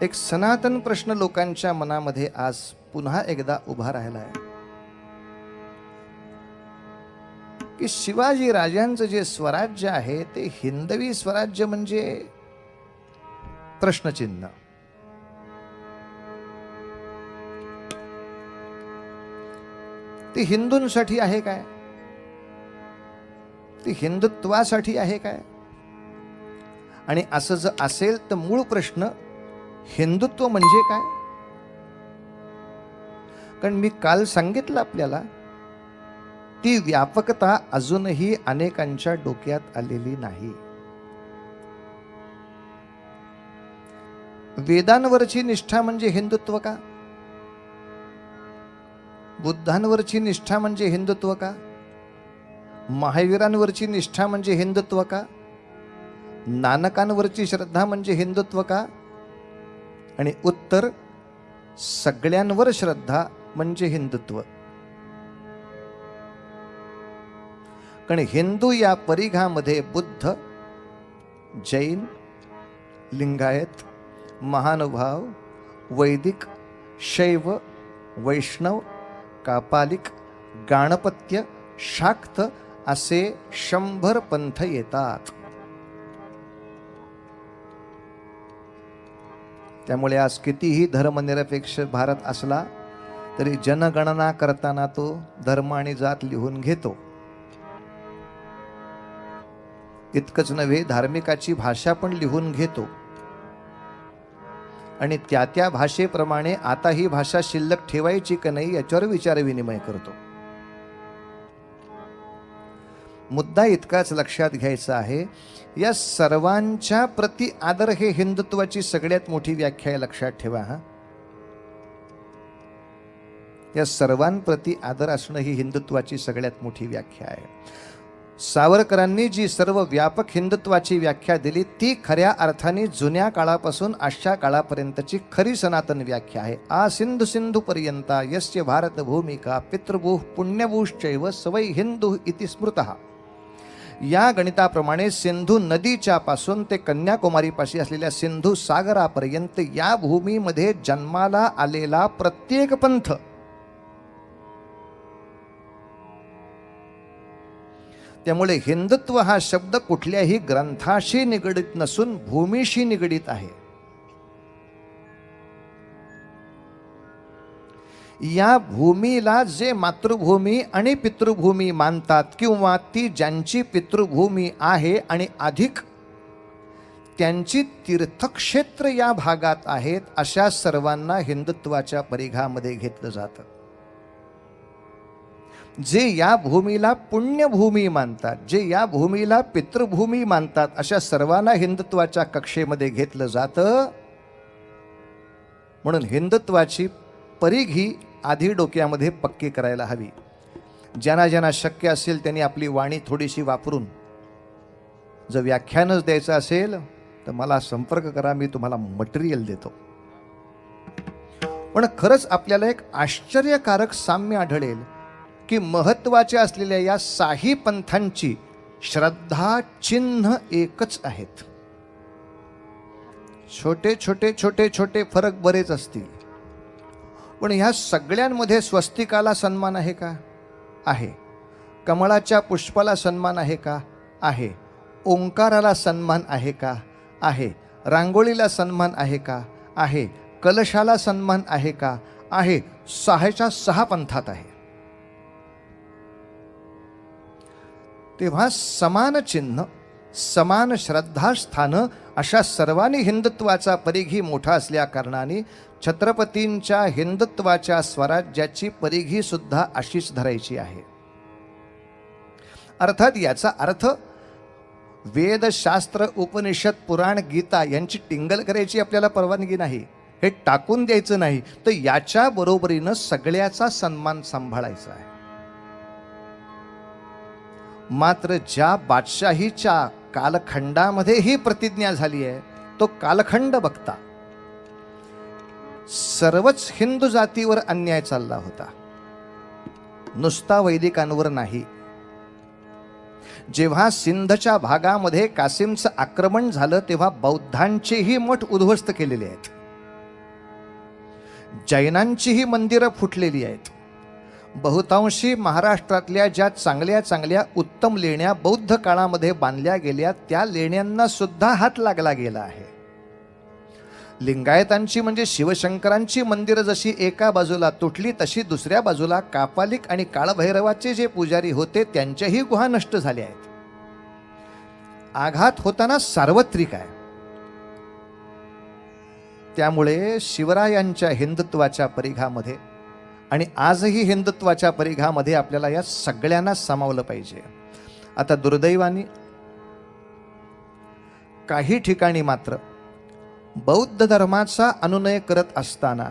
एक सनातन प्रश्न लोकांच्या मनामध्ये आज पुन्हा एकदा उभा राहिला आहे की शिवाजी राजांचं जे स्वराज्य आहे ते हिंदवी स्वराज्य म्हणजे प्रश्नचिन्ह. ते हिंदूंसाठी आहे काय? ते हिंदुत्वासाठी आहे काय? आणि असं जर असेल तर मूळ प्रश्न हिंदुत्व म्हणजे काय? कारण मी काल सांगितलं आपल्याला ती व्यापकता अजूनही अनेकांच्या डोक्यात आलेली नाही. वेदांवरची निष्ठा म्हणजे हिंदुत्व का? बुद्धांवरची निष्ठा म्हणजे हिंदुत्व का? महावीरांवरची निष्ठा म्हणजे हिंदुत्व का? नानकांवरची श्रद्धा म्हणजे हिंदुत्व का? आणि उत्तर, सगळ्यांवर श्रद्धा म्हणजे हिंदुत्व. कारण हिंदू या परिघामध्ये बुद्ध, जैन, लिंगायत, महानुभाव, वैदिक, शैव, वैष्णव, कापालिक, गाणपत्य, शाक्त असे 100 पंथ येतात. त्यामुळे आज कितीही धर्मनिरपेक्ष भारत असला तरी जनगणना करताना तो धर्म आणि जात लिहून घेतो. इतकंच नव्हे, धार्मिकाची भाषा पण लिहून घेतो आणि त्या त्या भाषेप्रमाणे आता ही भाषा शिल्लक ठेवायची का नाही याच्यावर विचारविनिमय करतो. मुद्दा इतकाच लक्षात घ्यायचा आहे, या सर्वांच्या प्रति आदर हे हिंदुत्वाची सगळ्यात मोठी व्याख्या आहे. लक्षात ठेवा. या सर्वांप्रती आदर असणं ही हिंदुत्वाची सगळ्यात मोठी व्याख्या आहे. सावरकरांनी जी सर्व व्यापक हिंदुत्वाची व्याख्या दिली ती खऱ्या अर्थाने जुन्या काळापासून आजच्या काळापर्यंतची खरी सनातन व्याख्या आहे. आ सिंधु सिंधु पर्यंता यस्य भारत भूमिका पितृभूः पुण्यभूश्चैव सवै हिंदू इति स्मृतः. या गणिताप्रमाणे सिंधू नदीच्या पासून ते कन्याकुमारीपाशी असलेल्या सिंधू सागरापर्यंत या भूमीमध्ये जन्माला आलेला प्रत्येक पंथ त्यामुळे हिंदुत्व हा शब्द कुठल्याही ग्रंथाशी निगडित नसून भूमीशी निगडित आहे. या भूमीला जे मातृभूमी आणि पितृभूमी मानतात किंवा ती ज्यांची पितृभूमी आहे आणि अधिक त्यांची तीर्थक्षेत्र या भागात आहेत अशा सर्वांना हिंदुत्वाच्या परिघामध्ये घेतलं जातं. जे या भूमीला पुण्यभूमी मानतात, जे या भूमीला पितृभूमी मानतात अशा सर्वांना हिंदुत्वाच्या कक्षेमध्ये घेतलं जातं. म्हणून हिंदुत्वाची परिघ ही आधी डोक्यामध्ये पक्की करायला हवी. ज्यांना ज्यांना शक्य असेल त्यांनी आपली वाणी थोडीशी वापरून जर व्याख्यानच द्यायचं असेल तर मला संपर्क करा, मी तुम्हाला मटेरियल देतो. पण खरंच आपल्याला एक आश्चर्यकारक साम्य आढळेल की महत्त्वाच्या असलेल्या या साही पंथांची श्रद्धा चिन्ह एकच आहेत. छोटे छोटे छोटे छोटे फरक बरेच असतील, पण ह्या सगळ्यांमध्ये स्वस्तिकाला सन्मान आहे का? आहे. कमळाच्या पुष्पाला सन्मान आहे का? आहे. ओंकाराला सन्मान आहे का? आहे. रांगोळीला सन्मान आहे का? आहे. कलशाला सन्मान आहे का? आहे. 6च्या 6 पंथात आहे. तेव्हा समान चिन्ह, समान श्रद्धास्थान अशा सर्वांनी हिंदुत्वाचा परिघी मोठा असल्या कारणाने छत्रपतींच्या हिंदुत्वाच्या स्वराज्याची परिघी सुद्धा अशीच धरायची आहे. अर्थात याचा अर्थ वेद, शास्त्र, उपनिषद, पुराण, गीता यांची टिंगल करायची आपल्याला परवानगी नाही. हे टाकून द्यायचं नाही, तर याच्या बरोबरीनं सगळ्याचा सन्मान सांभाळायचा आहे. मात्र ज्या बादशाहीच्या कालखंडामध्ये ही प्रतिज्ञा झाली आहे तो कालखंड बघता सर्वच हिंदू जातीवर अन्याय चालला होता, नुसता वैदिकांवर नाही. जेव्हा सिंधच्या भागामध्ये कासिमचं आक्रमण झालं तेव्हा बौद्धांचेही मठ उद्ध्वस्त केलेले आहेत. जैनांचीही मंदिरं फुटलेली आहेत. बहुतांशी महाराष्ट्रातल्या ज्या चांगल्या चांगल्या उत्तम लेण्या बौद्ध काळामध्ये बांधल्या गेल्या त्या लेण्यांना सुद्धा हात लागला गेला आहे. लिंगायतांची म्हणजे शिवशंकरांची मंदिरं जशी एका बाजूला तुटली तशी दुसऱ्या बाजूला कापालिक आणि काळभैरवाचे जे पुजारी होते त्यांच्याही गुहा नष्ट झाल्या आहेत. आघात होताना सार्वत्रिक आहे. त्यामुळे शिवरायांच्या हिंदुत्वाच्या परिघामध्ये आणि आजही हिंदुत्वाच्या परिघामध्ये आपल्याला या सगळ्यांना सामावलं पाहिजे. आता दुर्दैवाने काही ठिकाणी मात्र बौद्ध धर्माचा अनुनय करत असताना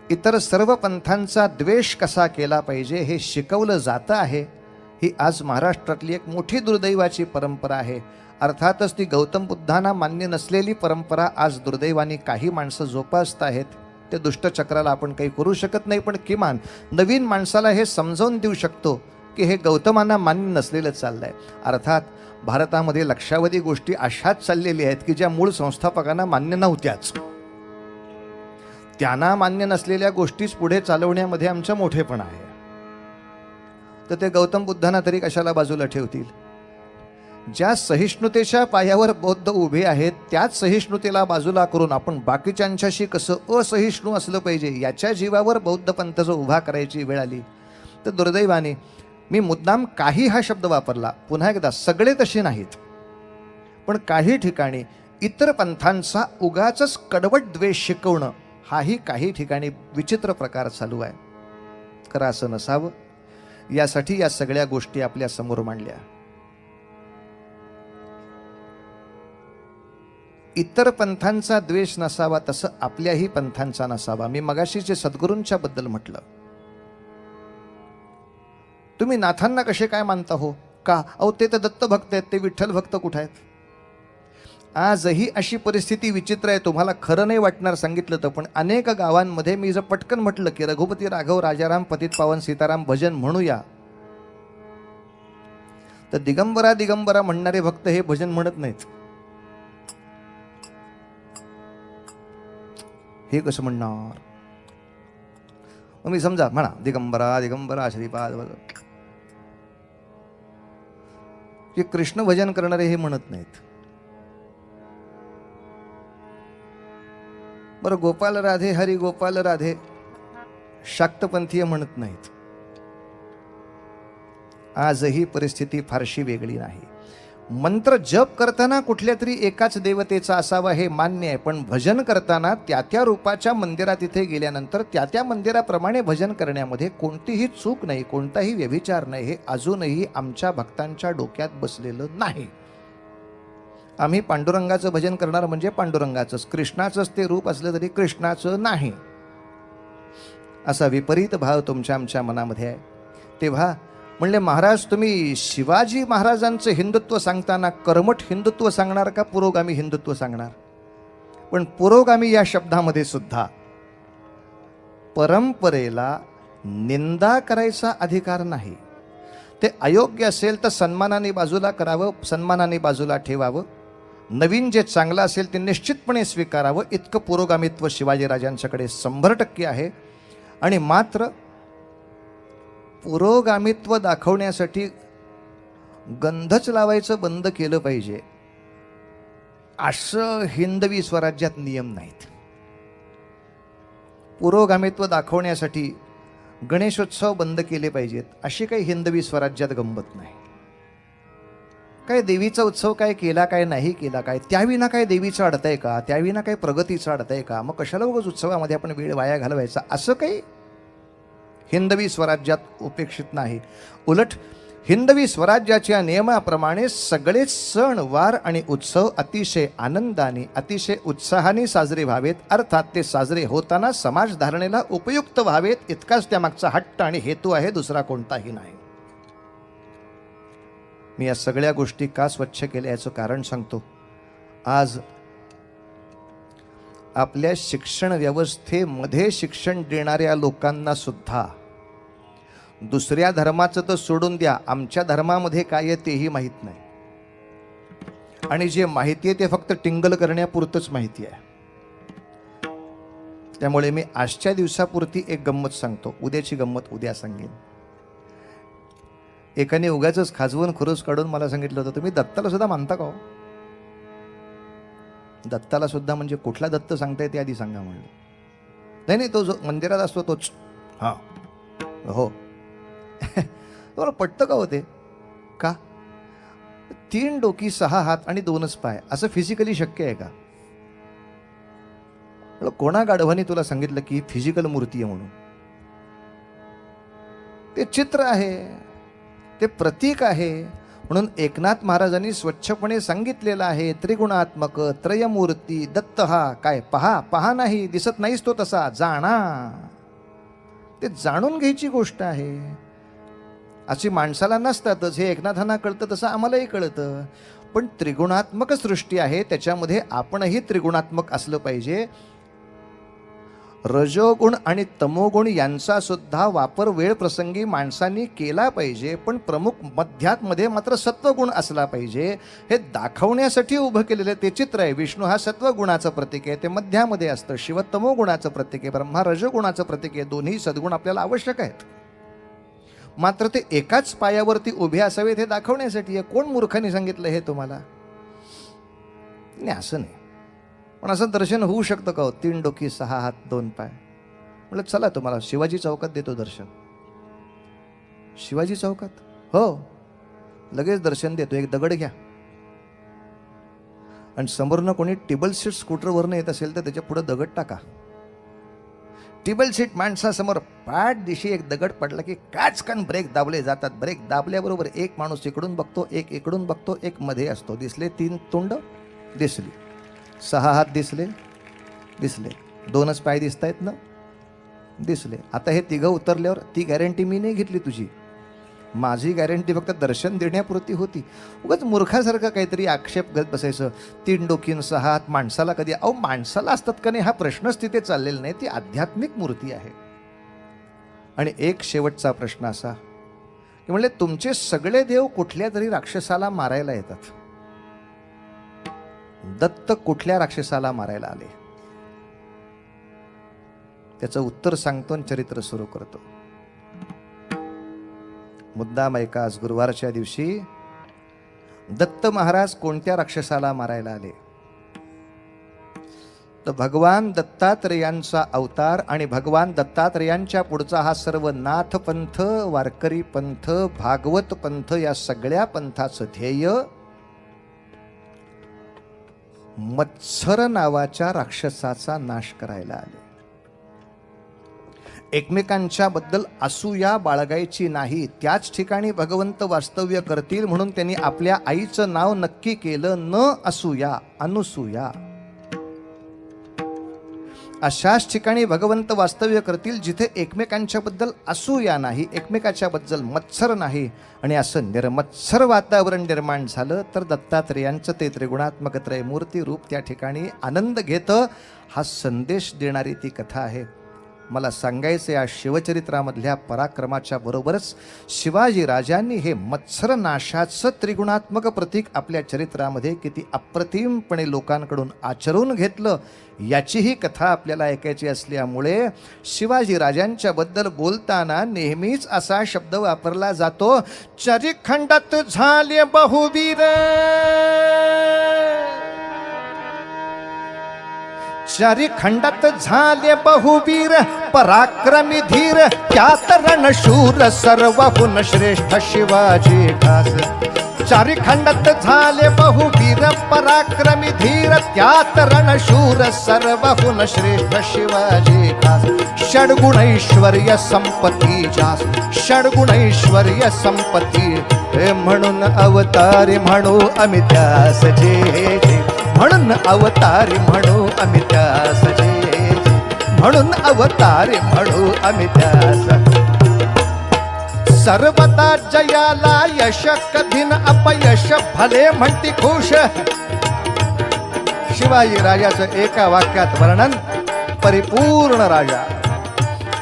इतर सर्व पंथांचा द्वेष कसा केला पाहिजे हे शिकवलं जातं आहे. ही आज महाराष्ट्रातली एक मोठी दुर्दैवाची परंपरा आहे. अर्थातच ती गौतम बुद्धांना मान्य नसलेली परंपरा आज दुर्दैवाने काही माणसं जोपासत आहेत. ते दुष्टचक्राला आपण काही करू शकत नाही, पण किमान नवीन माणसाला हे समजावून देऊ शकतो की हे गौतमांना मान्य नसलेलं चाललंय. अर्थात भारतामध्ये लक्षावधी गोष्टी अशाच चाललेल्या आहेत की ज्या मूळ संस्थापकांना मान्य नव्हत्याच. त्यांना मान्य नसलेल्या गोष्टीच पुढे चालवण्यामध्ये आमचं मोठेपण आहे. तर ते गौतम बुद्धांना तरी कशाला बाजूला ठेवतील. ज्या सहिष्णुतेच्या पायावर बौद्ध उभे आहेत त्याच सहिष्णुतेला बाजूला करून आपण बाकीच्यांच्याशी कसं असहिष्णू असलं पाहिजे याच्या जीवावर बौद्ध पंथ जो उभा करायची वेळ आली तर दुर्दैवाने मी मुद्दाम काही हा शब्द वापरला. पुन्हा एकदा सगळे तसे नाहीत, पण काही ठिकाणी इतर पंथांचा उगाचच कडवट द्वेष शिकवणं हाही काही ठिकाणी विचित्र प्रकार चालू आहे. खरं असं नसावं यासाठी या सगळ्या गोष्टी आपल्या समोर मांडल्या. इतर पंथांचा द्वेष नसावा तसं आपल्याही पंथांचा नसावा. मी मगाशी जे सद्गुरूंच्या बद्दल म्हटलं, तुम्ही नाथांना कसे काय मानता हो का? अहो ते तर दत्त भक्त आहेत, ते विठ्ठल भक्त कुठे आहेत? आजही अशी परिस्थिती विचित्र आहे. तुम्हाला खरं नाही वाटणार सांगितलं तर, पण अनेक गावांमध्ये मी जर पटकन म्हटलं की रघुपती राघव राजाराम पतित पावन सीताराम भजन म्हणूया तर दिगंबरा दिगंबरा म्हणणारे भक्त हे भजन म्हणत नाहीत. हे कसं म्हणणार? मग मी समजा म्हणा दिगंबरा दिगंबरा श्रीपाद की कृष्ण भजन करणारे हे म्हणत नाहीत. बरं गोपाल राधे हरी गोपाल राधे शाक्तपंथीय म्हणत नाहीत. आजही परिस्थिती फारशी वेगळी नाही. मंत्र जप करताना कुठल्या तरी एकाच देवतेचा असावा हे मान्य आहे, पण भजन करताना त्या त्या रूपाच्या मंदिरात इथे गेल्यानंतर त्या त्या मंदिराप्रमाणे भजन करण्यामध्ये कोणतीही चूक नाही, कोणताही व्यभिचार नाही. हे अजूनही आमच्या भक्तांच्या डोक्यात बसलेलं नाही. आम्ही पांडुरंगाचं भजन करणार म्हणजे पांडुरंगाचंच, कृष्णाचंच ते रूप असलं तरी कृष्णाचं नाही, असा विपरीत भाव तुमच्या आमच्या मनामध्ये आहे. तेव्हा म्हणले महाराज तुम्ही शिवाजी महाराजांचं हिंदुत्व सांगताना कर्मठ हिंदुत्व सांगणार का पुरोगामी हिंदुत्व सांगणार? पण पुरोगामी या शब्दामध्ये सुद्धा परंपरेला निंदा करायचा अधिकार नाही. ते अयोग्य असेल तर सन्मानाने बाजूला करावं, सन्मानाने बाजूला ठेवावं. नवीन जे चांगलं असेल ते निश्चितपणे स्वीकारावं. इतकं पुरोगामित्व शिवाजीराजांच्याकडे 100% आहे. आणि मात्र पुरोगामित्व दाखवण्यासाठी गंधच लावायचं बंद केलं पाहिजे असं हिंदवी स्वराज्यात नियम नाहीत. पुरोगामित्व दाखवण्यासाठी गणेशोत्सव बंद केले पाहिजेत अशी काही हिंदवी स्वराज्यात गंमत नाही. काय देवीचा उत्सव काय केला काय नाही केला काय त्याविना काय देवीचं अडतंय का? त्याविना काय प्रगतीचं अडतंय का? मग कशाला उगाच उत्सवामध्ये आपण वेळ वाया घालवायचा असं काही हिंदवी स्वराज्यात उपेक्षित नाही. उलट हिंदवी स्वराज्याच्या नियमाप्रमाणे सगळेच सण वार आणि उत्सव अतिशय आनंदाने अतिशय उत्साहाने साजरे व्हावेत. अर्थात ते साजरे होताना समाजधारणेला उपयुक्त व्हावेत इतकाच त्यामागचा हट्ट आणि हेतू आहे, दुसरा कोणताही नाही. मी या सगळ्या गोष्टी का स्वच्छ केल्या याचं कारण सांगतो. आज आपल्या शिक्षण व्यवस्थेमध्ये शिक्षण देणाऱ्या लोकांना सुद्धा दुसऱ्या धर्माचं तर सोडून द्या, आमच्या धर्मामध्ये काय आहे तेही माहीत नाही. आणि जे माहिती आहे ते फक्त टिंगल करण्यापुरतंच माहिती आहे. त्यामुळे मी आजच्या दिवसापुरती एक गंमत सांगतो, उद्याची गंमत उद्या सांगेन. एकाने उगाचच खाजवून खुरूस काढून मला सांगितलं होतं, तुम्ही दत्ताला सुद्धा मानता का हो? दत्ताला सुद्धा म्हणजे कुठला दत्त सांगताय ते आधी सांगा म्हणलं. नाही नाही, तो जो मंदिरात असतो तोच. हां हो. तुम्हाला पटतं का होते का? 3 डोकी 6 हात आणि 2च पाय असं फिजिकली शक्य आहे का? कोणा गाढवानी तुला सांगितलं की फिजिकल मूर्ती आहे म्हणून? ते चित्र आहे, ते प्रतीक आहे. म्हणून एकनाथ महाराजांनी स्वच्छपणे सांगितलेलं आहे, त्रिगुणात्मक त्रयमूर्ती दत्त हा काय पहा पहा नाही, दिसत नाहीस तो तसा, जाणा. ते जाणून घ्यायची गोष्ट आहे. अशी माणसाला नसतातच, हे एकनाथांना कळतं तसं आम्हालाही कळतं. पण त्रिगुणात्मक सृष्टी आहे, त्याच्यामध्ये आपणही त्रिगुणात्मक असलं पाहिजे. रजोगुण आणि तमोगुण यांचा सुद्धा वापर वेळ प्रसंगी माणसांनी केला पाहिजे, पण प्रमुख मध्यात मात्र सत्वगुण असला पाहिजे. हे दाखवण्यासाठी उभं केलेलं ते चित्र आहे. विष्णू हा सत्वगुणाचं प्रतीक आहे, ते मध्यामध्ये असतं. शिव तमोगुणाचं प्रतीक आहे, ब्रह्मा रजोगुणाचं प्रतीक आहे. दोन्ही सद्गुण आपल्याला आवश्यक आहेत, मात्र ते एकाच पायावरती उभे असावेत हे दाखवण्यासाठी आहे. कोण मूर्खाने सांगितलं हे तुम्हाला? नाही, असं नाही. पण असं दर्शन होऊ शकतं का हो? 3 डोकी 6 हात 2 पाय. म्हटलं चला तुम्हाला शिवाजी चौकात देतो दर्शन. शिवाजी चौकात हो, लगेच दर्शन देतो. एक दगड घ्या आणि समोरनं कोणी टेबल सीट स्कूटरवरनं येत असेल तर त्याच्या पुढे दगड टाका. टेबल सीट माणसासमोर पाठ दिशी एक दगड पडला की काचकन ब्रेक दाबले जातात. ब्रेक दाबल्याबरोबर एक माणूस इकडून बघतो, एक इकडून बघतो, एक मध्ये असतो. दिसले 3 तोंड? दिसली. 6 हात दिसले? दिसले. 2च पाय दिसत आहेत ना? दिसले. आता हे 3 उतरल्यावर ती गॅरंटी मी नाही घेतली तुझी, माझी गॅरंटी फक्त दर्शन देण्यापुरती होती. उगाच मूर्खासारखं काहीतरी आक्षेप करत बसायचं. 3 डोकीन 6 हात माणसाला कधी? अहो माणसाला असतात का नाही हा प्रश्नच तिथे चाललेला नाही. ती आध्यात्मिक मूर्ती आहे. आणि एक शेवटचा प्रश्न असा की म्हणले तुमचे सगळे देव कुठल्या तरी राक्षसाला मारायला येतात. दत्त कुठल्या राक्षसाला मारायला आले? त्याचं उत्तर सांगतो आणि चरित्र सुरू करतो. मुद्दाम ऐका. आज गुरुवारच्या दिवशी दत्त महाराज कोणत्या राक्षसाला मारायला आले? तर भगवान दत्तात्रेयांचा अवतार आणि भगवान दत्तात्रेयांच्या पुढचा हा सर्व नाथ पंथ, वारकरी पंथ, भागवत पंथ या सगळ्या पंथाचं ध्येय मत्सर नावाच्या राक्षसाचा नाश करायला आले. एकमेकांच्या बद्दल असूया बाळगायची नाही. त्याच ठिकाणी भगवंत वास्तव्य करतील म्हणून त्यांनी आपल्या आईचं नाव नक्की केलं, न असूया, अनुसूया. अशाच ठिकाणी भगवंत वास्तव्य करतील जिथे एकमेकांच्या बद्दल असूया नाही, एकमेकाच्या बद्दल मत्सर नाही. आणि असं निर्मत्सर वातावरण निर्माण झालं तर दत्तात्रेयांचं ते त्रिगुणात्मक त्रयमूर्ती रूप त्या ठिकाणी आनंद घेतं. हा संदेश देणारी ती कथा आहे. मला सांगायचं या शिवचरित्रामधल्या पराक्रमाच्या बरोबरच शिवाजी राजांनी हे मत्सर नाशाचं त्रिगुणात्मक प्रतीक आपल्या चरित्रामध्ये किती अप्रतिमपणे लोकांकडून आचरून घेतलं याचीही कथा आपल्याला ऐकायची असल्यामुळे शिवाजी राजांच्या बद्दल बोलताना नेहमीच असा शब्द वापरला जातो, चरिखंडात झाले बहुवीर. चरिखंडात झाले बहुवीर, पराक्रमी धीर, त्यात रणशूर सर्वहुन श्रेष्ठ शिवाजी खास. चारिखंडात झाले बहुवीर, पराक्रमी धीर, त्यात रणशूर सर्वहुन श्रेष्ठ शिवाजी खास. षड्गुणैश्वर्य संपत्ती जास, षड्गुणैश्वर्य संपत्ती, हे म्हणून अवतारी म्हणू आम्ही त्यास जे जे. म्हणून अवतारी म्हणू आम्ही त्यास जे, म्हणून अवतारी म्हणू आम्ही त्यास. सर्वदा जयाला यश, कधी न अपयश, भले म्हणती खुश. शिवाजी राजाचं एका वाक्यात वर्णन, परिपूर्ण राजा.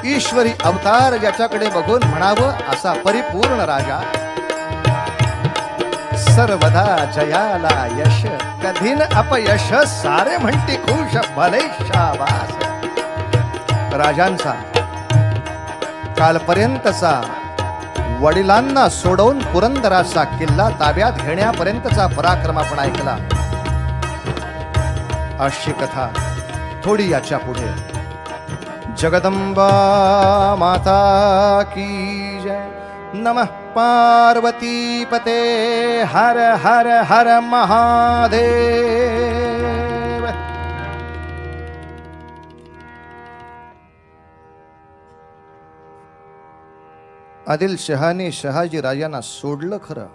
ईश्वरी अवतार ज्याच्याकडे बघून म्हणावं असा परिपूर्ण राजा. सर्वदा जयाला यश, कधी न अपयश, सारे म्हणती खुश, भले शाबास. राजांचा कालपर्यंतचा वडिलांना सोडवून पुरंदराचा किल्ला ताब्यात घेण्यापर्यंतचा पराक्रम आपण ऐकला. अशी कथा थोडी याच्या पुढे. जगदंबा माता की जय. नमः पार्वती पते हर हर हर महादेव. आदिलशहाने शहाजी राजांना सोडलं खरं,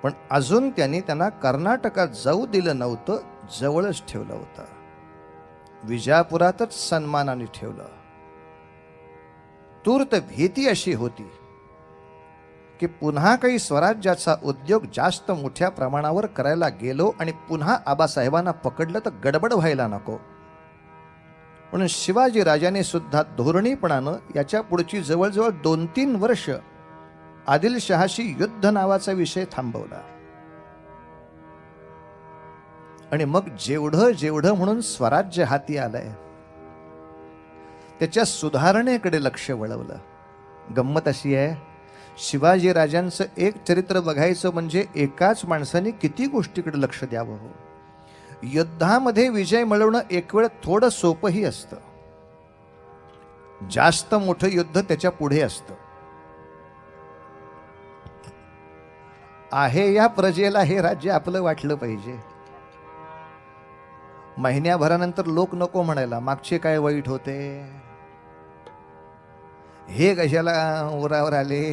पण अजून त्यांना कर्नाटकात जाऊ दिलं नव्हतं, जवळच ठेवलं होतं. विजापुरातच सन्मानाने ठेवलं. तूर्त भीती अशी होती की पुन्हा काही स्वराज्याचा उद्योग जास्त मोठ्या प्रमाणावर करायला गेलो आणि पुन्हा आबासाहेबांना पकडलं तर गडबड व्हायला नको. म्हणून शिवाजी राजाने सुद्धा धोरणीपणानं याच्या पुढची जवळजवळ 2-3 वर्ष आदिलशहाशी युद्ध नावाचा विषय थांबवला. आणि मग जेवढं म्हणून स्वराज्य हाती आलंय त्याच्या सुधारणेकडे लक्ष वळवलं. गंमत अशी आहे, शिवाजी राजांचं एक चरित्र बघायचं म्हणजे एकाच माणसाने किती गोष्टीकडे लक्ष द्यावं. हो, युद्धामध्ये विजय मिळवणं एक वेळ थोडं सोपंही असतं, जास्त मोठं युद्ध त्याच्या पुढे असतं. आहे या प्रजेला हे राज्य आपलं वाटलं पाहिजे. महिन्याभरानंतर लोक नको म्हणायला, मागचे काय वाईट होते, हे कशाला उरावर आले.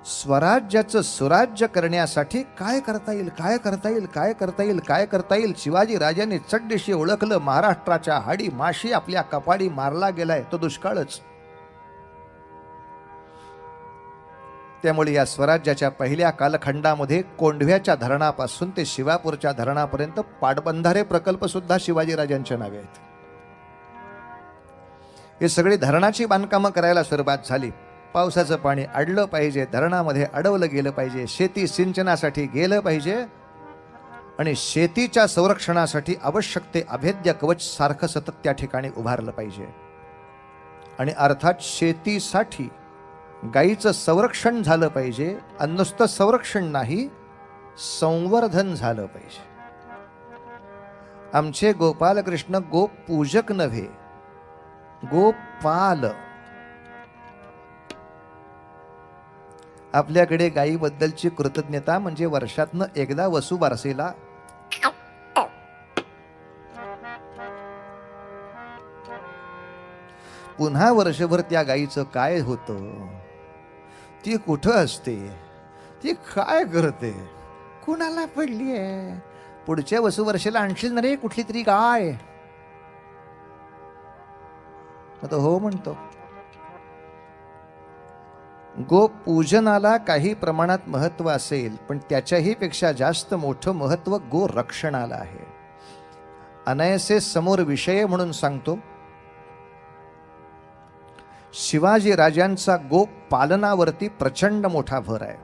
स्वराज्याचं सुराज्य करण्यासाठी काय करता येईल, काय करता येईल, काय करता येईल, काय करता येईल. शिवाजी राजांनी चड्डीशी ओळखलं, महाराष्ट्राच्या हाडी माशी आपल्या कपाडी मारला गेलाय तो दुष्काळच. त्यामुळे या स्वराज्याच्या पहिल्या कालखंडामध्ये कोंढव्याच्या धरणापासून ते शिवापूरच्या धरणापर्यंत पाटबंधारे प्रकल्प सुद्धा शिवाजी राजांच्या नावे आहेत. हे सगळी धरणाची बांधकामं करायला सुरुवात झाली. पावसाचं पाणी अडलं पाहिजे, धरणामध्ये अडवलं गेलं पाहिजे, शेती सिंचनासाठी गेलं पाहिजे आणि शेतीच्या संरक्षणासाठी आवश्यक ते अभेद्य कवच सारखं सतत त्या ठिकाणी उभारलं पाहिजे. आणि अर्थात शेतीसाठी गायीचं संरक्षण झालं पाहिजे. आणि नुसतं संरक्षण नाही, संवर्धन झालं पाहिजे. आमचे गोपालकृष्ण गोपूजक नव्हे, गोपाल. आपल्याकडे गायीबद्दलची कृतज्ञता म्हणजे वर्षातनं एकदा वसुबारसेला पुन्हा वर्षभर त्या गायीचं काय होतं, ती कुठं असते, ती काय करते, कुणाला पडली आहे, पुढच्या वसुवर्षाला आणशील ना रे कुठली तरी गाय. मग तो हो म्हणतो. गोपूजनाला काही प्रमाणात महत्व असेल, पण त्याच्याही पेक्षा जास्त मोठं महत्व गोरक्षणाला आहे. अनायसे समोर विषय म्हणून सांगतो, शिवाजी राजांचा गोपालनावरती प्रचंड मोठा भर आहे.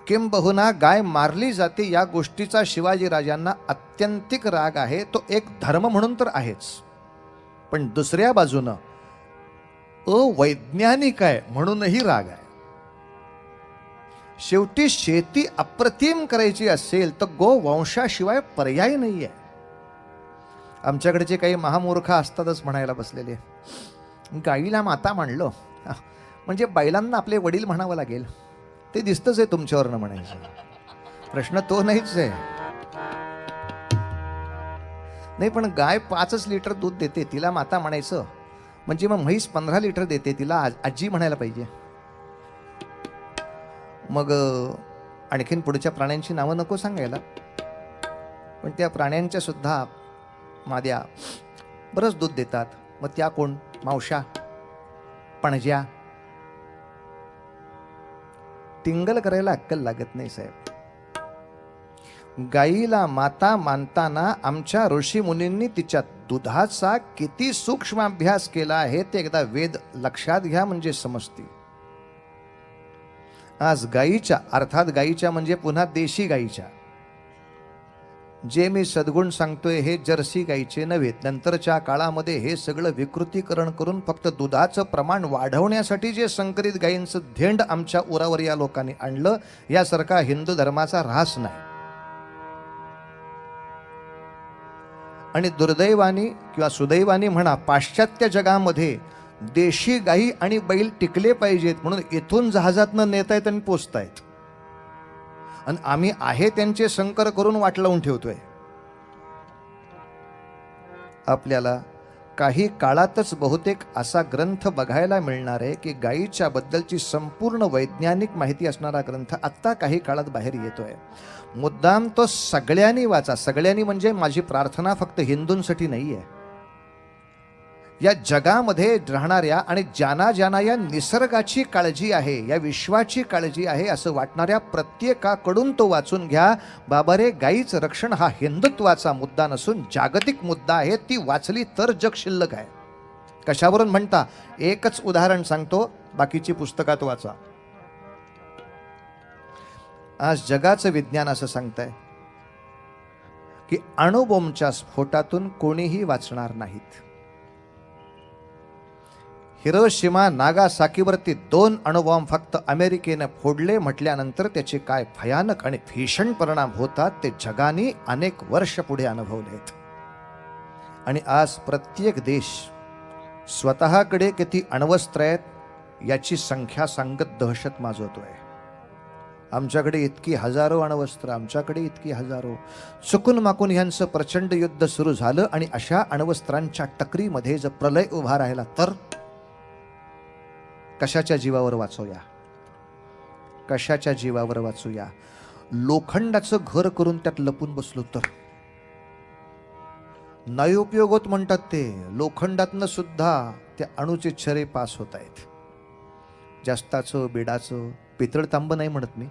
किंबहुना गाय मारली जाते या गोष्टीचा शिवाजी राजांना अत्यंतिक राग आहे. तो एक धर्म म्हणून तर आहेच, पण दुसऱ्या बाजूनं अवैज्ञानिक आहे म्हणूनही राग आहे. शेवटी शेती अप्रतिम करायची असेल तर गोवंशाशिवाय पर्याय नाहीये. आमच्याकडचे काही महामूर्ख असतातच म्हणायला बसलेले, गाईला माता मानलं म्हणजे बैलांना आपले वडील म्हणावं लागेल. ते दिसतच आहे तुमच्यावरनं म्हणायचं. प्रश्न तो नाहीच आहे. नाही, पण गाय 5 लिटर दूध देते, तिला माता म्हणायचं म्हणजे मग म्हैस 15 लिटर देते, तिला आजी म्हणायला पाहिजे. मग आणखीन पुढच्या प्राण्यांची नावं नको सांगायला, पण त्या प्राण्यांच्या सुद्धा माद्या बरंच दूध देतात. मग त्या कोण? मावशा, पणज्या. टिंगल करायला अक्कल लागत नाही साहेब. गाईला माता मानताना आमच्या ऋषी मुनींनी तिच्या दुधाचा किती सूक्ष्म अभ्यास केला आहे ते एकदा वेद लक्षात घ्या म्हणजे समजते. आज गाईच्या, अर्थात गाईच्या म्हणजे पुन्हा देशी गाईच्या, जे मी सद्गुण सांगतोय हे जर्सी गाईचे नव्हे. नंतरच्या काळामध्ये हे सगळं विकृतीकरण करून फक्त दुधाचं प्रमाण वाढवण्यासाठी जे संकरित गायींचं धेंड आमच्या उरावर या लोकांनी आणलं, यासारखा हिंदू धर्माचा ऱ्हास नाही. आणि दुर्दैवानी किंवा सुदैवानी म्हणा, पाश्चात्य जगामध्ये देशी गायी आणि बैल टिकले पाहिजेत म्हणून इथून जहाजातनं नेतायत आणि पोचतायत, आणि आम्ही आहे त्यांचे संकर करून वाट लावून ठेवतोय. आपल्याला काही काळातच बहुतेक असा ग्रंथ बघायला मिळणार आहे की गायीच्या बद्दलची संपूर्ण वैज्ञानिक माहिती असणारा ग्रंथ आत्ता काही काळात बाहेर येतोय. मुद्दाम तो सगळ्यांनी वाचा. सगळ्यांनी म्हणजे माझी प्रार्थना फक्त हिंदूंसाठी नाही आहे, या जगामध्ये राहणाऱ्या आणि ज्यांना ज्यांना या निसर्गाची काळजी आहे, या विश्वाची काळजी आहे असं वाटणाऱ्या प्रत्येकाकडून तो वाचून घ्या. बाबा रे, गायीचं रक्षण हा हिंदुत्वाचा मुद्दा नसून जागतिक मुद्दा आहे. ती वाचली तर जग शिल्लक आहे. कशावरून म्हणता? एकच उदाहरण सांगतो, बाकीची पुस्तकात वाचा. आज जगाचं विज्ञान असं सांगतंय की अणुबॉम्बच्या स्फोटातून कोणीही वाचणार नाहीत. हिरोशिमा नागासाकीवरती 2 अणुबॉम्ब फक्त अमेरिकेनं फोडले म्हटल्यानंतर त्याचे काय भयानक आणि भीषण परिणाम होतात ते जगाने अनेक वर्ष पुढे अनुभवलेत. आणि आज प्रत्येक देश स्वतःकडे किती अण्वस्त्र आहेत याची संख्या सांगत दहशत माजवतोय. आमच्याकडे इतकी हजारो अण्वस्त्र, आमच्याकडे इतकी हजारो. चुकून माकून यांचं प्रचंड युद्ध सुरू झालं आणि अशा अण्वस्त्रांच्या टकरीमध्ये जर प्रलय उभा राहिला तर कशाच्या जीवावर वाचूया? कशाच्या जीवावर वाचूया? लोखंडाचं घर करून त्यात लपून बसलो तर नाही उपयोग होत म्हणतात ते. लोखंडातनं सुद्धा त्या अणूचे छरे पास होत आहेत. जास्ताचं बेडाचं पितळ तांब नाही म्हणत मी.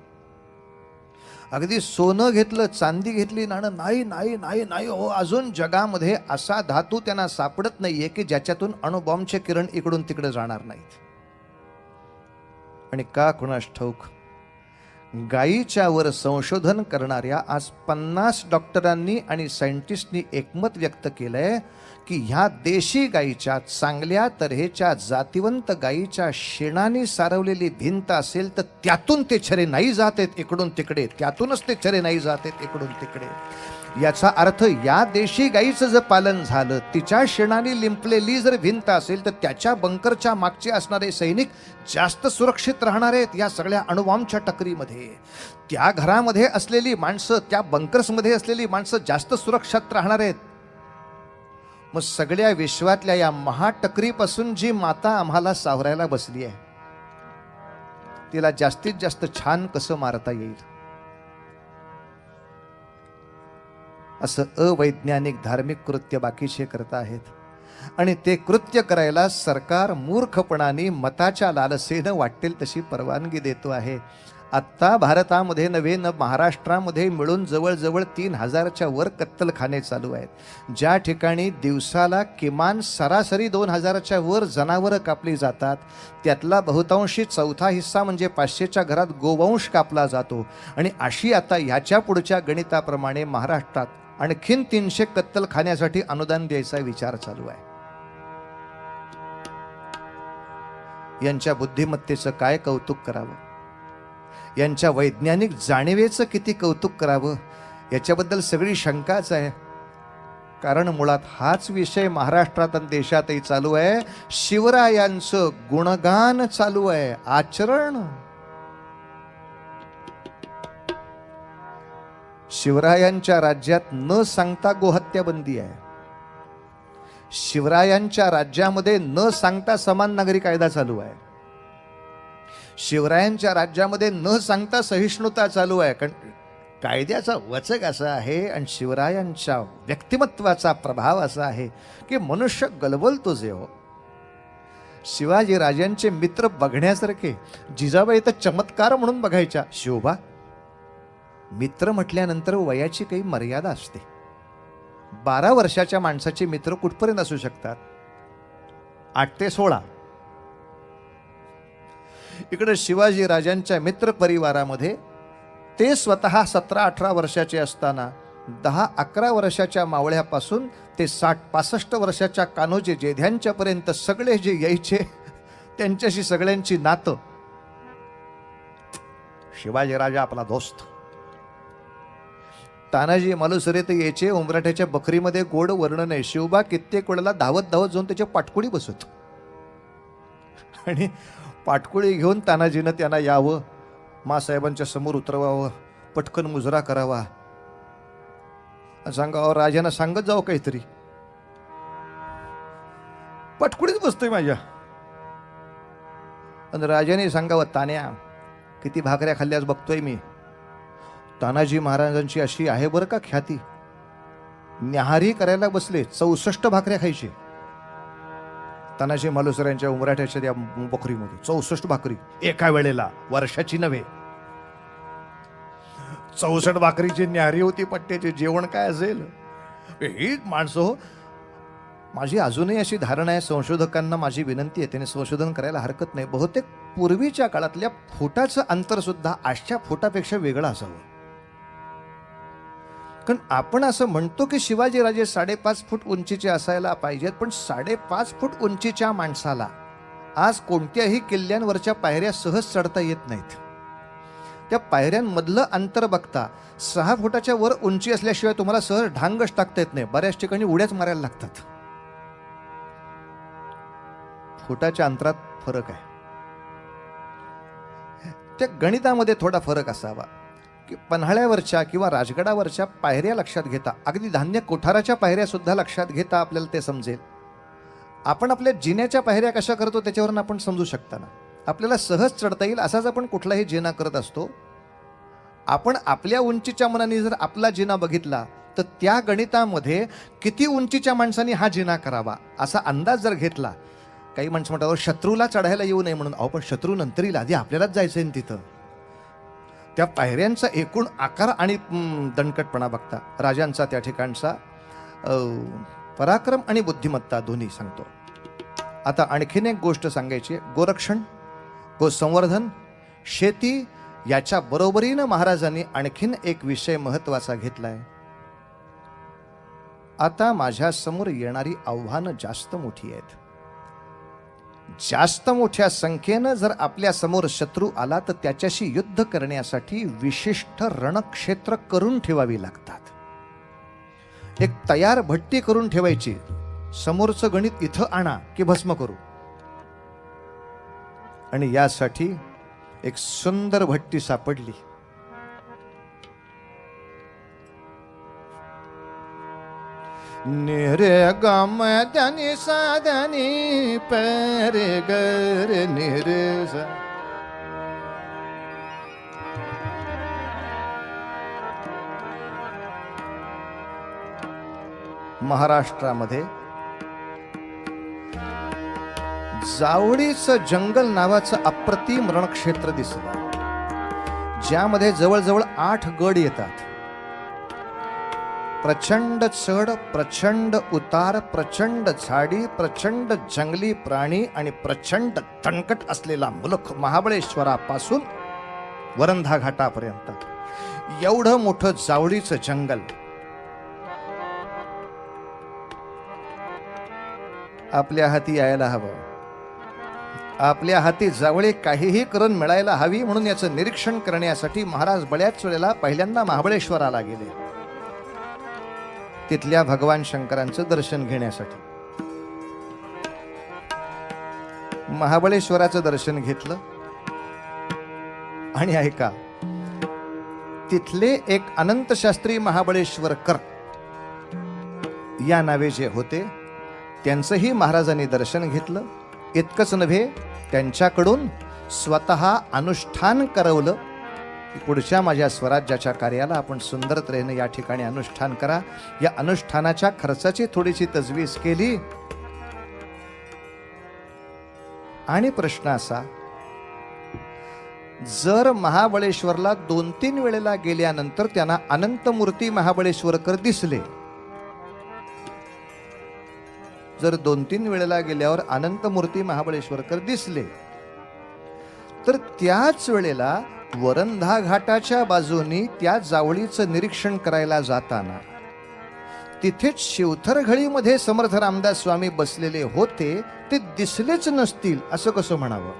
अगदी सोनं घेतलं, चांदी घेतली, नाणं नाही नाही नाही नाही हो. अजून जगामध्ये असा धातू त्यांना सापडत नाहीये की ज्याच्यातून अणुबॉम्बचे किरण इकडून तिकडे जाणार नाहीत. आणि का कुणास ठाऊक गायीच्या वर संशोधन करणाऱ्या आज 50 डॉक्टरांनी आणि सायंटिस्टनी एकमत व्यक्त केलंय की ह्या देशी गायीच्या चांगल्या तऱ्हेच्या जातिवंत गायीच्या शेणाने सारवलेली भिंत असेल तर त्यातून ते छरे नाही जात आहेत इकडून तिकडे, त्यातूनच ते छरे नाही जात आहेत इकडून तिकडे. याचा अर्थ या देशी गायीचं जर पालन झालं, तिच्या शेणाने लिंपलेली जर भिंत असेल तर त्याच्या बंकरच्या मागचे असणारे सैनिक जास्त सुरक्षित राहणार आहेत या सगळ्या अणुबॉम्बच्या टकरीमध्ये. त्या घरामध्ये असलेली माणसं, त्या बंकर्समध्ये असलेली माणसं जास्त सुरक्षित राहणार आहेत. मग सगळ्या विश्वातल्या या महाटकरीपासून जी माता आम्हाला सावरायला बसली आहे तिला जास्तीत जास्त छान कसं मारता येईल असं अवैज्ञानिक धार्मिक कृत्य बाकीचे करत आहेत. आणि ते कृत्य करायला सरकार मूर्खपणाने मताच्या लालसेनं वाटेल तशी परवानगी देतो आहे. आत्ता भारतामध्ये नव्हे न महाराष्ट्रामध्ये मिळून जवळजवळ 3000च्या वर कत्तलखाने चालू आहेत. ज्या ठिकाणी दिवसाला किमान सरासरी 2000च्या वर जनावरं कापली जातात त्यातला बहुतांशी चौथा हिस्सा म्हणजे 500च्या घरात गोवंश कापला जातो. आणि अशी आता ह्याच्या पुढच्या गणिताप्रमाणे महाराष्ट्रात आणखीन 300 कत्तलखान्यासाठी अनुदान द्यायचा विचार चालू आहे. यांच्या बुद्धिमत्तेचं काय कौतुक करावं, यांच्या वैज्ञानिक जाणीवेचं किती कौतुक करावं याच्याबद्दल सगळी शंकाच आहे. कारण मुळात हाच विषय महाराष्ट्रात आणि देशातही चालू आहे. शिवरायांचं गुणगान चालू आहे, आचरण. शिवरायांच्या राज्यात न सांगता गोहत्या बंदी आहे. शिवरायांच्या राज्यामध्ये न सांगता समान नागरी कायदा चालू आहे. शिवरायांच्या राज्यामध्ये न सांगता सहिष्णुता चालू आहे. कारण कायद्याचा वचक असा आहे आणि शिवरायांच्या व्यक्तिमत्वाचा प्रभाव असा आहे की मनुष्य गलबलतो जे हो. शिवाजी राजांचे मित्र बघण्यासारखे. जिजाबाई तर चमत्कार म्हणून बघायच्या. शिवबा मित्र म्हटल्यानंतर वयाची काही मर्यादा असते. 12 वर्षाच्या माणसाचे मित्र कुठपर्यंत असू शकतात? 8 ते 16. इकडे शिवाजी राजांच्या मित्र परिवारामध्ये ते स्वतः 17-18 वर्षाचे असताना 10-11 वर्षाच्या मावळ्यापासून ते 60-65 वर्षाच्या कान्होजी जेध्यांच्या पर्यंत सगळे जे यायचे त्यांच्याशी सगळ्यांची नातं. शिवाजीराजा आपला दोस्त. तानाजी मालुसरे ते यायचे. उंबराठ्याच्या बकरीमध्ये गोड वर्णन आहे. शिवबा कित्येक वेळेला धावत धावत जाऊन त्याच्या पाटकुळी बसत आणि पाटकुळी घेऊन तानाजीनं त्यांना यावं, मासाहेबांच्या समोर उतरवावं, पटकन मुजरा करावा, सांगावं राजांना सांगत जावं काहीतरी. पाटकुळीच बसतोय माझ्या. आणि राजाने सांगावं, तान्या किती भाकऱ्या खाल्ल्यास बघतोय मी. तानाजी महाराजांची अशी आहे बरं का ख्याती, न्याहारी करायला बसले 64 भाकऱ्या खायचे. तानाजी मालुसऱ्यांच्या उमराठ्याच्या त्या बकरीमध्ये 64 भाकरी एका वेळेला, वर्षाची नव्हे. 64 भाकरीची न्याहारी होती. पट्ट्याचे जेवण काय असेल ही माणसं हो. माझी अजूनही अशी धारणा आहे, संशोधकांना माझी विनंती आहे, त्याने संशोधन करायला हरकत नाही, बहुतेक पूर्वीच्या काळातल्या फुटाचं अंतर सुद्धा आजच्या फुटापेक्षा वेगळं असावं. कारण आपण असं म्हणतो की शिवाजीराजे 5.5 फूट उंचीचे असायला पाहिजेत, पण 5.5 फूट उंचीच्या माणसाला आज कोणत्याही किल्ल्यांवरच्या पायऱ्या सहज चढता येत नाहीत. त्या पायऱ्यांमधलं अंतर बघता 6 फुटाच्या वर उंची असल्याशिवाय तुम्हाला सहज ढांगच टाकता येत नाही. बऱ्याच ठिकाणी उड्याच मारायला लागतात. फुटाच्या अंतरात फरक आहे. त्या गणितामध्ये थोडा फरक असावा की पन्हाळ्यावरच्या किंवा राजगडावरच्या पायऱ्या लक्षात घेता, अगदी धान्य कोठाराच्या पायऱ्या सुद्धा लक्षात घेता आपल्याला ते समजेल. आपण आपल्या जिन्याच्या पायऱ्या कशा करतो त्याच्यावरून आपण समजू शकता ना. आपल्याला सहज चढता येईल असाच आपण कुठलाही जिना करत असतो. आपण आपल्या उंचीच्या मनाने जर आपला जिना बघितला तर त्या गणितामध्ये किती उंचीच्या माणसाने हा जिना करावा असा अंदाज जर घेतला. काही माणसं म्हणतात शत्रूला चढायला येऊ नये म्हणून. अहो पण शत्रू नंतर येईल, आधी आपल्यालाच जायचं आहे तिथं. त्या पायऱ्यांचा एकूण आकार आणि दणकटपणा बघता राजांचा त्या ठिकाणचा पराक्रम आणि बुद्धिमत्ता दोन्ही सांगतो. आता आणखीन एक गोष्ट सांगायची. गोरक्षण, गोसंवर्धन, शेती याच्या बरोबरीनं महाराजांनी आणखीन एक विषय महत्वाचा घेतलाय. आता माझ्या समोर येणारी आव्हानं जास्त मोठी आहेत. जास्त मोठ्या संख्येनं जर आपल्या समोर शत्रू आला तर त्याच्याशी युद्ध करण्यासाठी विशिष्ट रणक्षेत्र करून ठेवावी लागतात. एक तयार भट्टी करून ठेवायची. समोरचं गणित इथं आणा की भस्म करू. आणि यासाठी एक सुंदर भट्टी सापडली. निरे गम धनी साधनी पर गर निरस. महाराष्ट्रामध्ये जावळीचं जंगल नावाचं अप्रतिम रणक्षेत्र दिसलं, ज्यामध्ये जवळजवळ 8 गड येतात. प्रचंड चढ, प्रचंड उतार, प्रचंड झाडी, प्रचंड जंगली प्राणी आणि प्रचंड तणकट असलेला मुलुख. महाबळेश्वरापासून वरंधा घाटापर्यंत एवढं मोठं जावळीचं जंगल. आपल्या हाती यायला हवं. आपल्या हाती जावळी काहीही करून मिळायला हवी. म्हणून याचं निरीक्षण करण्यासाठी महाराज बऱ्याच वेळेला पहिल्यांदा महाबळेश्वराला गेले, तिथल्या भगवान शंकरांचं दर्शन घेण्यासाठी. महाबळेश्वराचं दर्शन घेतलं आणि ऐका, तिथले एक अनंत शास्त्री महाबळेश्वरकर या नावे जे होते त्यांचंही महाराजांनी दर्शन घेतलं. इतकंच नव्हे, त्यांच्याकडून स्वतः अनुष्ठान करवलं की पुढच्या माझ्या स्वराज्याच्या कार्याला आपण सुंदर तऱ्हेने या ठिकाणी अनुष्ठान करा. या अनुष्ठानाच्या खर्चाची थोडीशी तजवीज केली. आणि प्रश्न असा, जर महाबळेश्वरला 2-3 वेळेला गेल्यानंतर त्यांना अनंतमूर्ती महाबळेश्वरकर दिसले, जर 2-3 वेळेला गेल्यावर अनंतमूर्ती महाबळेश्वरकर दिसले, तर त्याच वेळेला वरंधा घाटाच्या बाजूनी त्या जावळीचं निरीक्षण करायला जाताना तिथेच शिवथरघळीमध्ये समर्थ रामदास स्वामी बसलेले होते, ते दिसलेच नसतील असं कसं म्हणावं?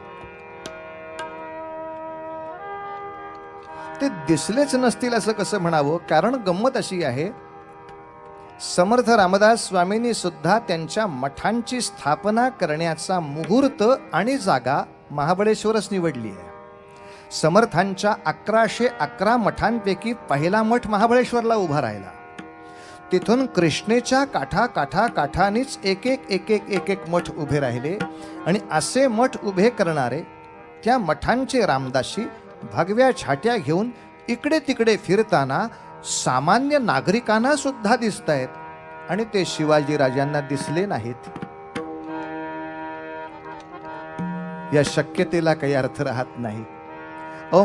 ते दिसलेच नसतील असं कसं म्हणावं? कारण गंमत अशी आहे, समर्थ रामदास स्वामींनी सुद्धा त्यांच्या मठांची स्थापना करण्याचा मुहूर्त आणि जागा महाबळेश्वरच निवडली आहे. समर्थांच्या 1111 मठांपैकी पहिला मठ महाबळेश्वरला उभा राहिला. तिथून कृष्णेच्या काठानीच एक एक मठ उभे राहिले आणि असे मठ उभे करणारे त्या मठांचे रामदासी भगव्या छाट्या घेऊन इकडे तिकडे फिरताना सामान्य नागरिकांना सुद्धा दिसत आहेत आणि ते शिवाजी राजांना दिसले नाहीत. या शक्यतेला काही अर्थ राहत नाही.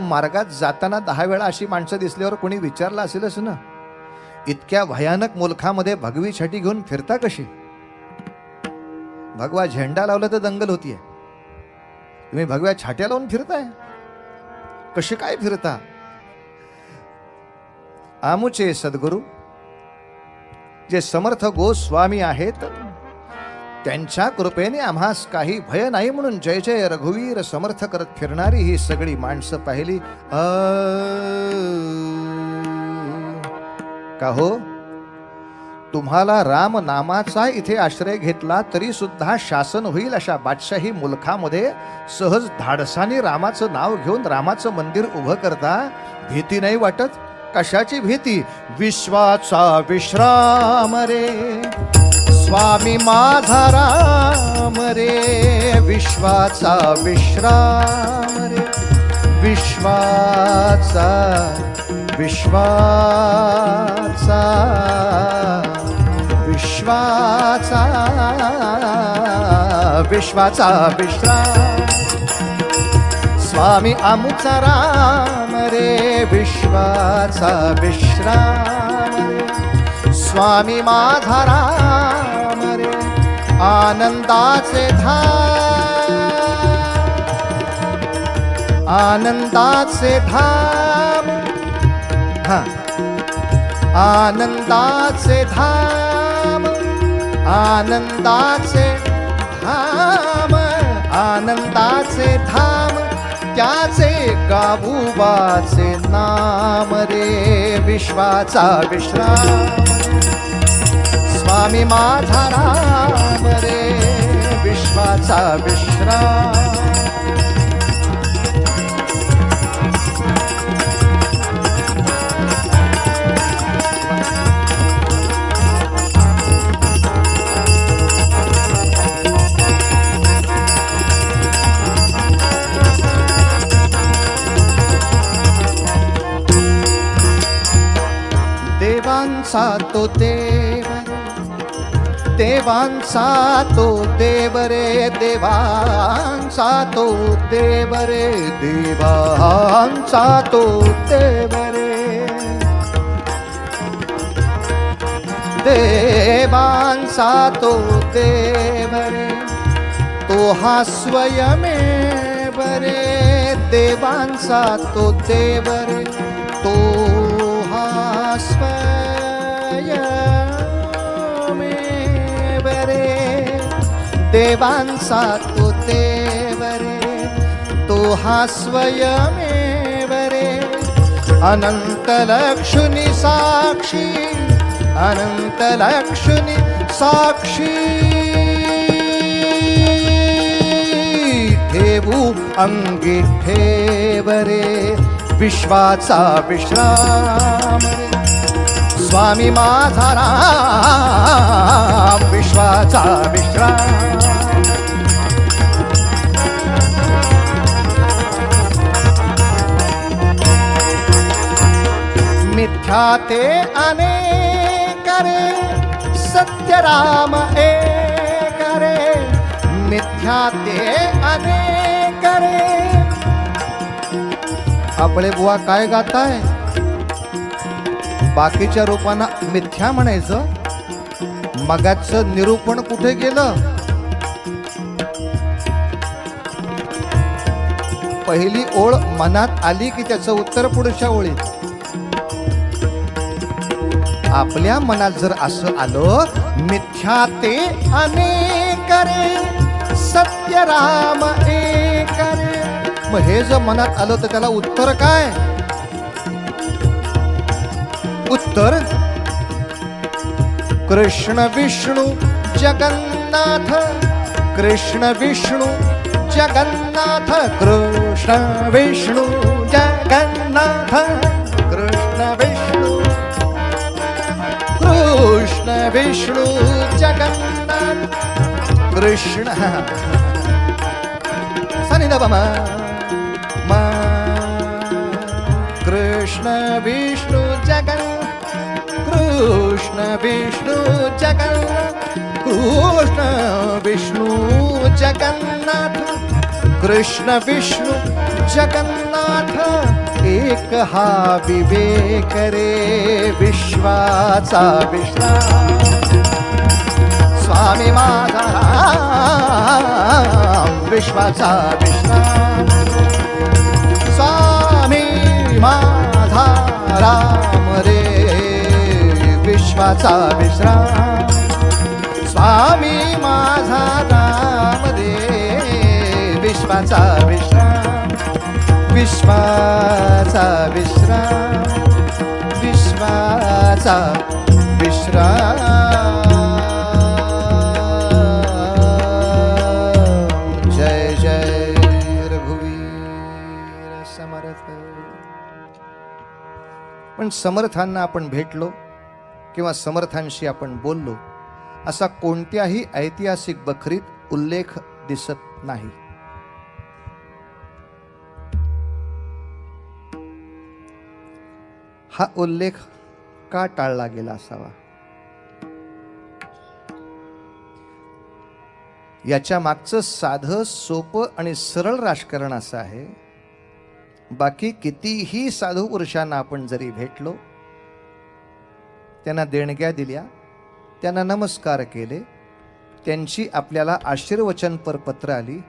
मार्गात जाताना 10 वेळा अशी माणसं दिसल्यावर कोणी विचारलं असेलच ना, इतक्या भयानक मुलखामध्ये भगवी छाटी घेऊन फिरता कशी? भगवा झेंडा लावला तर दंगल होतीये, तुम्ही भगव्या छाट्या लावून फिरताय, कसे काय फिरता? आमुचे सद्गुरू जे समर्थ गोस्वामी आहेत, त्यांच्या कृपेने आम्हास काही भय नाही म्हणून जय जय रघुवीर समर्थ करत फिरणारी ही सगळी माणसं पाहिली. का हो, तुम्हाला राम नामाचा इथे आश्रय घेतला तरी सुद्धा शासन होईल अशा बादशाही मुलखामध्ये सहज धाडसाने रामाचं नाव घेऊन रामाचं मंदिर उभं करता, भीती नाही वाटत? कशाची भीती? विश्वाचा विश्राम रे स्वामी माझा राम रे, विश्वाचा विश्राम रे, विश्वाचा विश्वाचा विश्वाचा विश्वाचा विश्राम स्वामी आमुचा राम रे, विश्वाचा विश्राम रे स्वामी माझा राम रे. आनंदाचे धाम, आनंदाचे धाम, आनंदाचे धाम, आनंदाचे धाम, आनंदाचे धाम, त्याचे गावुबाचे नाम रे, विश्वाचा विश्राम स्वामी माझा राम रे, विश्वाचा विश्राम. देवांचा तो देव, देवांचा तो देव रे, देवांचा तो देव रे, देवांचा तो देव रे, देवांचा तो देव रे, तो हा स्वयमेव रे, देवांचा तो देव रे, तो हा स्वयमेव रे, देवांचा तो देव रे, तो हा स्वयमेव रे. अनंत लक्ष्मी साक्षी, अनंत लक्ष्मी साक्षी, ठेवू अंगी ठेव रे, विश्वाचा विश्राम रे स्वामी माझा राम, विश्वाचा विश्राम. मिथ्या ते अनेक रे, सत्य राम एक रे, मिथ्या ते अनेक रे. आपले बुवा काय गाताय? बाकीच्या रूपांना मिथ्या म्हणायचं, मगाचं निरूपण कुठे गेलं? पहिली ओळ मनात आली की त्याचं उत्तर पुढच्या ओळीत. आपल्या मनात जर असं आलं, मिथ्या ते अनेक रे, सत्य राम एक रे, मग हे जर मनात आलं तर त्याला उत्तर काय? उत्तर कृष्ण विष्णू जगन्नाथ, कृष्ण विष्णू जगन्नाथ, कृष्ण विष्णू जगन्नाथ, कृष्ण विष्णू, कृष्ण विष्णू जगन्नाथ, कृष्ण सनि द मा मा, कृष्ण विष्णू जगन्नाथ, कृष्ण विष्णू जगन्नाथ, कृष्ण विष्णू जगन्नाथ, कृष्ण विष्णू जगन्नाथ, एक हा विवेक रे, विश्वाचा विश्राम स्वामी माझा राम, विश्वाचा विश्राम स्वामी माझा राम रे, विश्वाचा विश्राम स्वामी माझा राम रे, विश्वाचा विश्राम, विश्वाचा विश्राम, विश्वाचा विश्राम. जय जय रघुवीर समर्थ. पण समर्थांना आपण भेटलो किंवा समर्थांशी आपण बोललो असा कोणत्याही ऐतिहासिक बखरीत उल्लेख दिसत नाही. हा उल्लेख का टाळला गेला असावा? याच्या मागचं साधं सोपं आणि सरळ राजकारण असं आहे, बाकी कितीही साधू पुरुषांना आपण जरी भेटलो, त्यांना देणग्या दिल्या, त्यांना नमस्कार केले, त्यांची आपल्याला आशीर्वचनपर पत्र आली,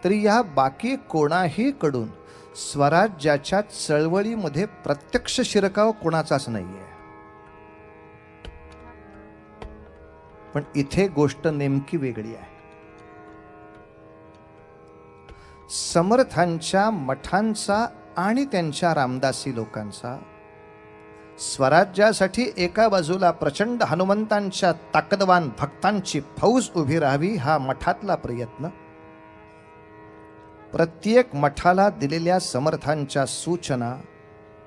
तरी या बाकी कोणाही कडून स्वराज्याच्या चळवळीमध्ये प्रत्यक्ष शिरकाव कोणाचाच नाहीये. पण इथे गोष्ट नेमकी वेगळी आहे. समर्थांच्या मठांचा आणि त्यांच्या रामदासी लोकांचा स्वराज्यासाठी एका बाजूला प्रचंड हनुमंतांच्या ताकदवान भक्तांची फौज उभी राहावी हा मठातला प्रयत्न, प्रत्येक मठाला दिलेल्या समर्थांच्या सूचना,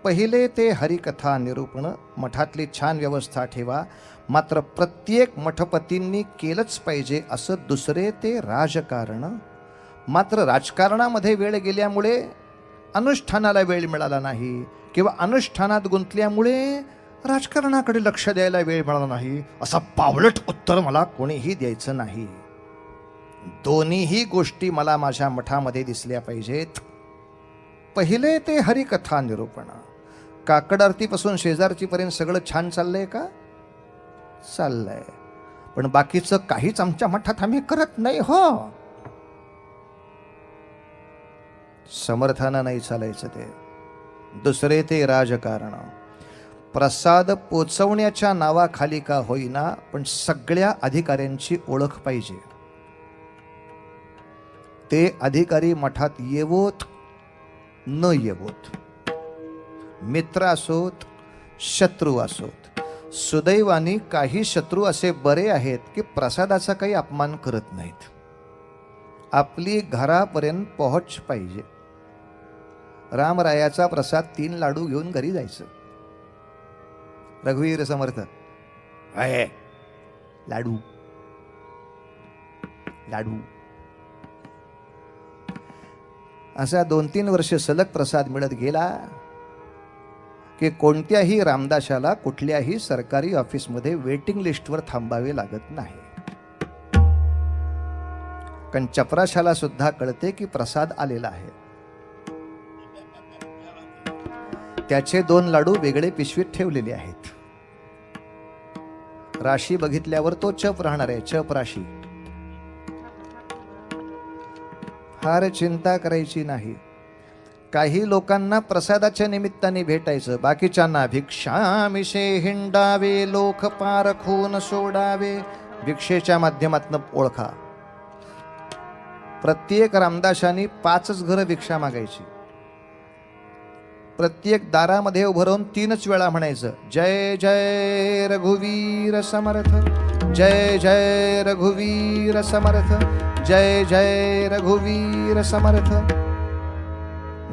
पहिले ते हरिकथा निरूपण, मठातली छान व्यवस्था ठेवा, मात्र प्रत्येक मठपतींनी केलंच पाहिजे असं दुसरे ते राजकारण, मात्र राजकारणामध्ये वेळ गेल्यामुळे अनुष्ठानाला वेळ मिळाला नाही किंवा अनुष्ठानात गुंतल्यामुळे राजकारणाकडे लक्ष द्यायला वेळ मिळाला नाही, असं पावलट उत्तर मला कोणीही द्यायचं नाही. दोन्हीही गोष्टी मला माझ्या मठामध्ये दिसल्या पाहिजेत. पहिले ते हरिकथा निरूपण, काकड आरतीपासून शेजारचीपर्यंत सगळं छान चाललंय का? चाललंय. पण बाकीचं काहीच आमच्या मठात आम्ही करत नाही हो. समर्थाना नाही चालायचं ते. दुसरे ते राजकारण, प्रसाद पोचवण्याच्या नावाखाली का होईना पण सगळ्या अधिकाऱ्यांची ओळख पाहिजे. ते अधिकारी मठात येवोत न येवोत, मित्र असोत शत्रू असोत, सुदैवाने काही शत्रू असे बरे आहेत की प्रसादाचा काही अपमान करत नाहीत. आपली घरापर्यंत पोहोच पाहिजे. रामरायाचा प्रसाद 3 लाडू घेऊन घरी जायचं. रघुवीर समर्थ आहे लाडू लाडू असा 2-3 वर्ष सलग प्रसाद मिळत गेला की कोणत्याही रामदासाला कुठल्याही सरकारी ऑफिसमध्ये वेटिंग लिस्टवर थांबावे लागत नाही. कारण चपराशाला सुद्धा कळते की प्रसाद आलेला आहे. त्याचे 2 लाडू वेगळे पिशवीत ठेवलेले आहेत. राशी बघितल्यावर तो चप राहणार आहे, चप राशी. फार चिंता करायची नाही. काही लोकांना प्रसादाच्या निमित्ताने भेटायचं, बाकीच्यांना भिक्षामिषे हिंडावे, लोक पारखून सोडावे. भिक्षेच्या माध्यमातून ओळखा. प्रत्येक रामदासांनी 5 घरं भिक्षा मागायची. प्रत्येक दारामध्ये उभं राहून 3 वेळा म्हणायचं, जय जय रघुवीर समर्थ, जय जय रघुवीर समर्थ, जय जय रघुवीर समर्थ.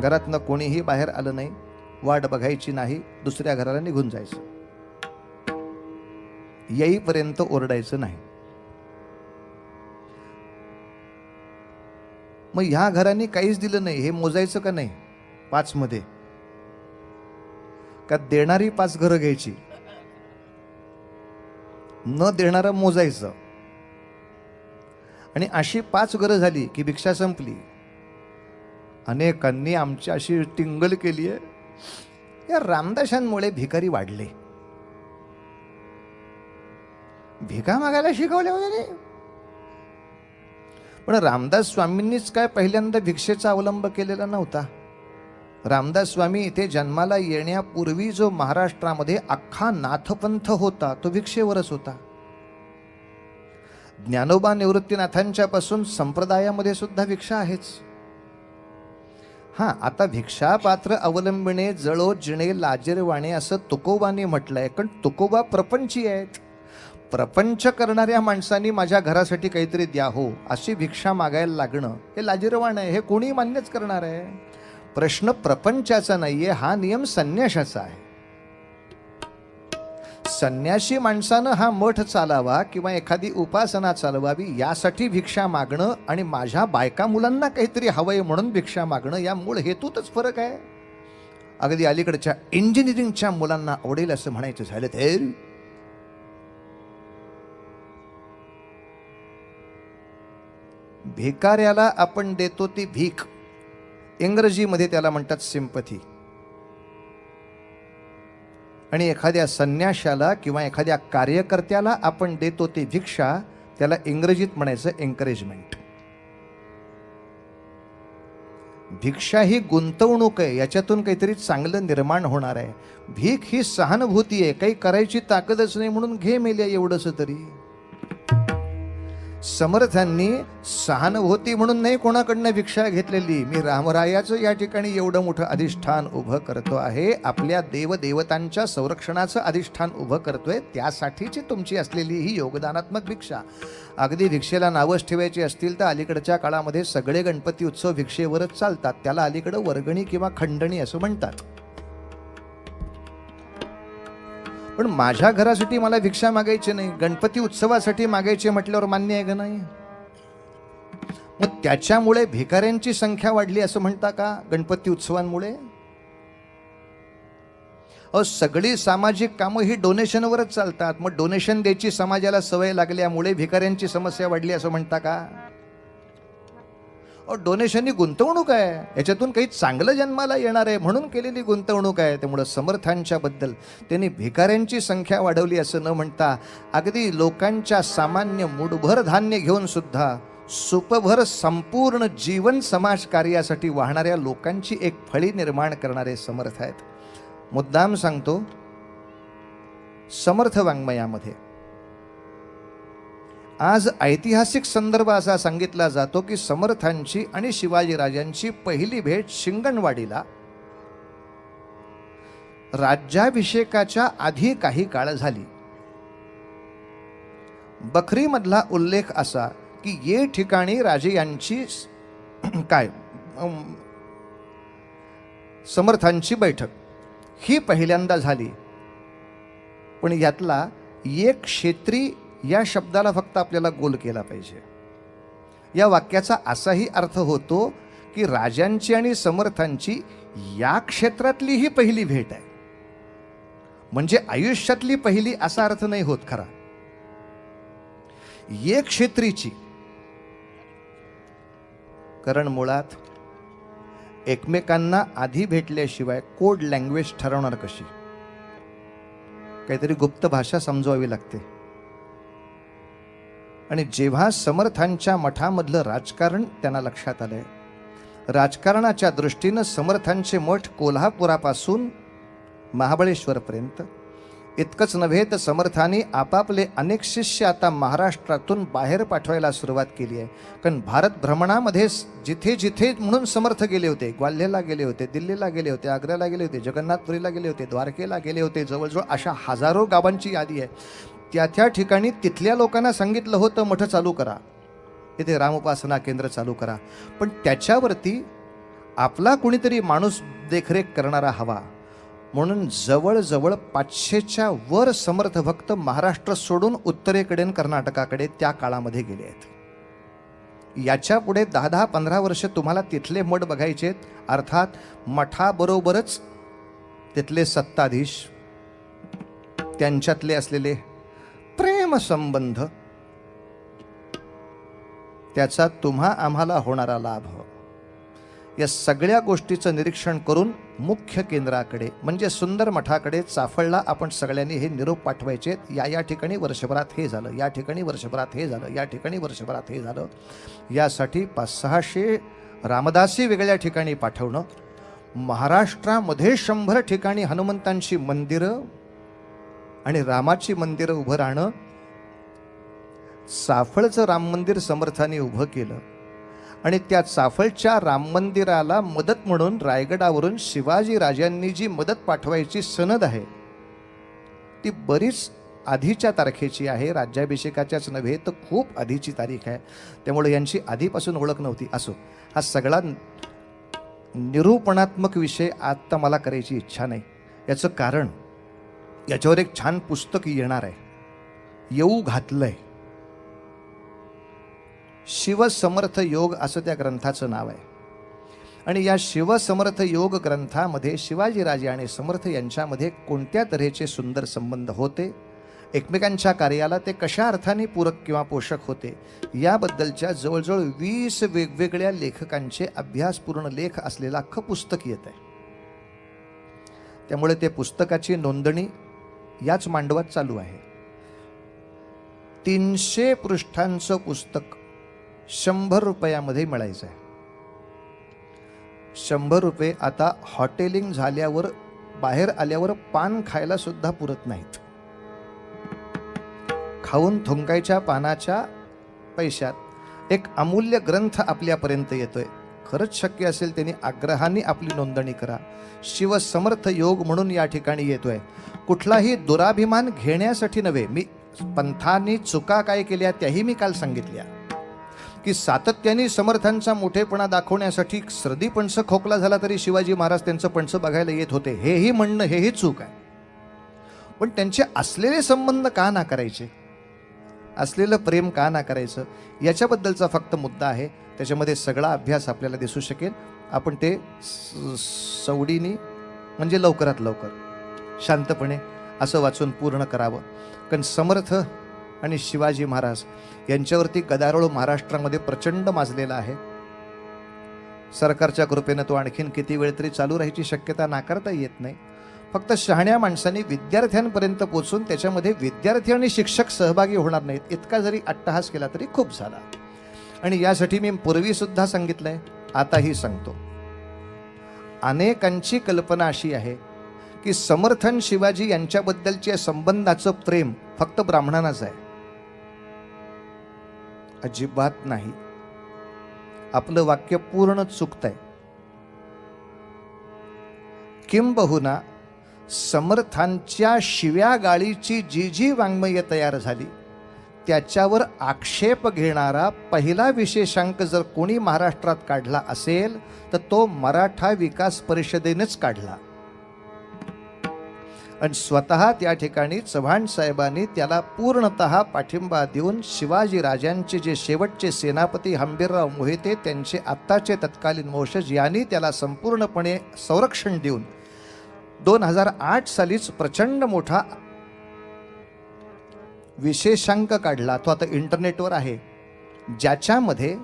घरातनं कोणीही बाहेर आलं नाही, वाट बघायची नाही, दुसऱ्या घराला निघून जायचं. येईपर्यंत ओरडायचं नाही. मग ह्या घरांनी काहीच दिलं नाही, हे मोजायचं का नाही 5 मध्ये? का देणारी 5 घरं घ्यायची, न देणारं मोजायचं. आणि अशी 5 घरं झाली की भिक्षा संपली. अनेकांनी आमची अशी टिंगल केली आहे, या रामदासांमुळे भिकारी वाढले, भिका मागायला शिकवले वगैरे. पण रामदास स्वामींनीच काय पहिल्यांदा भिक्षेचा अवलंब केलेला नव्हता. रामदास स्वामी इथे जन्माला येण्यापूर्वी जो महाराष्ट्रामध्ये अख्खा नाथपंथ होता तो भिक्षेवरच होता. ज्ञानोबा निवृत्तीनाथांच्या पासून संप्रदायामध्ये सुद्धा भिक्षा आहेच. हा, आता भिक्षा पात्र अवलंबणे जळो जिणे लाजिरवाणे असं तुकोबांनी म्हटलंय. कारण तुकोबा प्रपंची आहेत. प्रपंच करणाऱ्या माणसांनी माझ्या घरासाठी काहीतरी द्या हो अशी भिक्षा मागायला लागणं हे लाजिरवाण आहे, हे कोणी मान्यच करणार आहे. प्रश्न प्रपंचाचा नाहीये, हा नियम संन्याशाचा आहे. संन्यासी माणसानं हा मठ चालावा किंवा एखादी उपासना चालवावी यासाठी भिक्षा मागणं आणि माझ्या बायका मुलांना काहीतरी हवंय म्हणून भिक्षा मागणं या मूळ हेतूतच फरक आहे. अगदी अलीकडच्या इंजिनिअरिंगच्या मुलांना आवडेल असं म्हणायचं झालं तर भिकाऱ्याला आपण देतो ती भीक, इंग्रजीमध्ये त्याला म्हणतात सिंपथी. आणि एखाद्या संन्याशाला किंवा एखाद्या कार्यकर्त्याला आपण देतो ती भिक्षा, त्याला इंग्रजीत म्हणायचं एन्करेजमेंट. भिक्षा ही गुंतवणूक आहे, याच्यातून काहीतरी चांगलं निर्माण होणार आहे. भीक ही सहानुभूती आहे, काही करायची ताकदच नाही म्हणून घे मेल्या एवढंच तरी. समर्थांनी सहानुभूती म्हणून नाही कोणाकडनं भिक्षा घेतलेली. मी रामरायाचं या ठिकाणी एवढं मोठं अधिष्ठान उभं करतो आहे, आपल्या देवदेवतांच्या संरक्षणाचं अधिष्ठान उभं करतोय, त्यासाठीची तुमची असलेली ही योगदानात्मक भिक्षा. अगदी भिक्षेला नावच ठेवायची असतील तर अलीकडच्या काळामध्ये सगळे गणपती उत्सव भिक्षेवरच चालतात. त्याला अलीकडं वर्गणी किंवा खंडणी असं म्हणतात. पण माझ्या घरासाठी मला भिक्षा मागायची नाही, गणपती उत्सवासाठी मागायचे म्हटल्यावर मान्य आहे का नाही? मग त्याच्यामुळे भिकाऱ्यांची संख्या वाढली असं म्हणता का गणपती उत्सवांमुळे? सगळी सामाजिक कामं ही डोनेशनवरच चालतात. मग डोनेशन द्यायची समाजाला सवय लागल्यामुळे भिकाऱ्यांची समस्या वाढली असं म्हणता का? डोनेशन ही गुंतवणूक आहे, याच्यातून काही चांगलं जन्माला येणार आहे म्हणून केलेली गुंतवणूक आहे. त्यामुळं समर्थांच्या बद्दल त्यांनी भिकाऱ्यांची संख्या वाढवली असं न म्हणता अगदी लोकांच्या सामान्य मुठभर धान्य घेऊन सुद्धा सुपभर संपूर्ण जीवन समाज कार्यासाठी वाहणाऱ्या लोकांची एक फळी निर्माण करणारे समर्थ आहेत. मुद्दाम सांगतो, समर्थ वाङ्मयामध्ये आज ऐतिहासिक संदर्भ असा सांगितला जातो की समर्थांची आणि शिवाजीराजांची पहिली भेट शिंगणवाडीला राज्याभिषेकाच्या आधी काही काळ झाली. बखरीमधला उल्लेख असा की ये ठिकाणी राजे यांची काय समर्थांची बैठक ही पहिल्यांदा झाली. पण यातला एक क्षेत्री या शब्दाला फक्त आपल्याला गोल केला पाहिजे. या वाक्याचा असाही अर्थ होतो की राजांची आणि समर्थांची या क्षेत्रातली ही पहिली भेट आहे, म्हणजे आयुष्यातली पहिली असा अर्थ नाही होत खरा. एक क्षेत्रीची, कारण मुळात एकमेकांना आधी भेटल्याशिवाय कोड लँग्वेज ठरवणार कशी? काहीतरी गुप्त भाषा समजवावी लागते. आणि जेव्हा समर्थांच्या मठामधलं राजकारण त्यांना लक्षात आलंय, राजकारणाच्या दृष्टीनं समर्थांचे मठ कोल्हापुरापासून महाबळेश्वरपर्यंत. इतकंच नव्हे तर समर्थांनी आपापले अनेक शिष्य आता महाराष्ट्रातून बाहेर पाठवायला सुरुवात केली आहे. कारण भारत भ्रमणामध्ये जिथे जिथे म्हणून समर्थ गेले होते, ग्वाल्हेरला गेले होते, दिल्लीला गेले होते, आग्र्याला गेले होते, जगन्नाथपुरीला गेले होते, द्वारकेला गेले होते, जवळजवळ अशा हजारो गावांची यादी आहे. त्या ठिकाणी तिथल्या लोकांना सांगितलं होतं मठ चालू करा, इथे रामोपासना केंद्र चालू करा. पण त्याच्यावरती आपला कुणीतरी माणूस देखरेख करणारा हवा, म्हणून जवळजवळ 500च्या वर समर्थ भक्त महाराष्ट्र सोडून उत्तरेकडे कर्नाटकाकडे त्या काळामध्ये गेले आहेत. याच्या पुढे 10-15 वर्ष तुम्हाला तिथले मठ बघायचे आहेत. अर्थात मठाबरोबरच तिथले सत्ताधीश, त्यांच्यातले असलेले प्रेम संबंध, त्याचा तुम्हा आम्हाला होणारा लाभ, या सगळ्या गोष्टीचं निरीक्षण करून मुख्य केंद्राकडे म्हणजे सुंदर मठाकडे चाफळला आपण सगळ्यांनी हे निरोप पाठवायचे. या ठिकाणी वर्षभरात हे झालं, या ठिकाणी वर्षभरात हे झालं, या ठिकाणी वर्षभरात हे झालं. यासाठी 500-600 रामदासी वेगळ्या ठिकाणी पाठवणं, महाराष्ट्रामध्ये 100 ठिकाणी हनुमंतांची मंदिरं आणि रामाची मंदिरं उभं राहणं. चाफळचं राम मंदिर समर्थांनी उभं केलं आणि त्या चाफळच्या राम मंदिराला मदत म्हणून रायगडावरून शिवाजी राजांनी जी मदत पाठवायची सनद आहे ती बरीच आधीच्या तारखेची आहे. राज्याभिषेकाच्याच नव्हे तर खूप आधीची तारीख आहे. त्यामुळे यांची आधीपासून ओळख नव्हती. असो, हा सगळा निरूपणात्मक विषय आता मला करायची इच्छा नाही. याचं कारण, याच्यावर एक छान पुस्तक येणार आहे, येऊ घातलंय. शिवसमर्थ योग असं त्या ग्रंथाचं नाव आहे. आणि या शिवसमर्थ योग ग्रंथामध्ये शिवाजीराजे आणि समर्थ यांच्यामध्ये कोणत्या तऱ्हेचे सुंदर संबंध होते, एकमेकांच्या कार्याला ते कशा अर्थाने पूरक किंवा पोषक होते, याबद्दलच्या जवळजवळ 20 वेगवेगळ्या लेखकांचे अभ्यासपूर्ण लेख असलेलं अख्खं पुस्तक येत आहे. त्यामुळे ते पुस्तकाची नोंदणी याच मांडवात चालू आहे. 300 पृष्ठांचं पुस्तक 100 रुपयामध्ये मिळायचं आहे. 100 रुपये आता हॉटेलिंग झाल्यावर बाहेर आल्यावर पान खायला सुद्धा पुरत नाहीत. खाऊन थुंकायच्या पानाच्या पैशात एक अमूल्य ग्रंथ आपल्यापर्यंत येतोय. खरंच शक्य असेल त्यांनी आग्रहाने आपली नोंदणी करा. शिवसमर्थ योग म्हणून या ठिकाणी येतोय. कुठलाही दुराभिमान घेण्यासाठी नव्हे. मी पंथांनी चुका काय केल्या त्याही मी काल सांगितल्या की सातत्याने समर्थांचा मोठेपणा दाखवण्यासाठी सर्दी पंच खोकला झाला तरी शिवाजी महाराज त्यांचं पंच बघायला येत होते, हेही म्हणणं हेही चूक आहे. पण त्यांचे असलेले संबंध का नाकारायचे, असलेलं प्रेम का नाकारायचं, याच्याबद्दलचा फक्त मुद्दा आहे. त्याच्यामध्ये सगळा अभ्यास आपल्याला दिसू शकेल. आपण ते सवडीने म्हणजे लवकरात लवकर शांतपणे असं वाचून पूर्ण करावं. कारण समर्थ आणि शिवाजी महाराज यांच्यावरती गदारोळ महाराष्ट्रामध्ये प्रचंड माजलेला आहे. सरकारच्या कृपेनं तो आणखीन किती वेळ तरी चालू राहायची शक्यता नाकारता येत नाही. फक्त शहाण्या माणसांनी विद्यार्थ्यांपर्यंत पोहोचून त्याच्यामध्ये विद्यार्थी आणि शिक्षक सहभागी होणार नाहीत, इतका जरी अट्टहास केला तरी खूप झाला. आणि यासाठी मी पूर्वी सुद्धा सांगितलंय, आताही सांगतो. अनेकांची कल्पना अशी आहे की समर्थन शिवाजी यांच्याबद्दलच्या संबंधाचं प्रेम फक्त ब्राह्मणांनाच आहे. अजिबात नाही. आपलं वाक्य पूर्ण चुकतंय. किंबहुना समर्थांच्या शिव्या गाळीची जी जी वाङ्मय तयार झाली त्याच्यावर आक्षेप घेणारा पहिला विशेषांक जर कोणी महाराष्ट्रात काढला असेल तर तो मराठा विकास परिषदेनेच काढला. आणि स्वतः त्या ठिकाणी चव्हाण साहेबांनी त्याला पूर्णतः पाठिंबा देऊन शिवाजी राजांचे जे शेवटचे सेनापती हंबीरराव मोहिते त्यांचे आत्ताचे तत्कालीन वंशज यांनी त्याला संपूर्णपणे संरक्षण देऊन 2008 सालीच प्रचंड मोठा विशेषांक काढला. तो आता इंटरनेटवर आहे, ज्याच्यामध्ये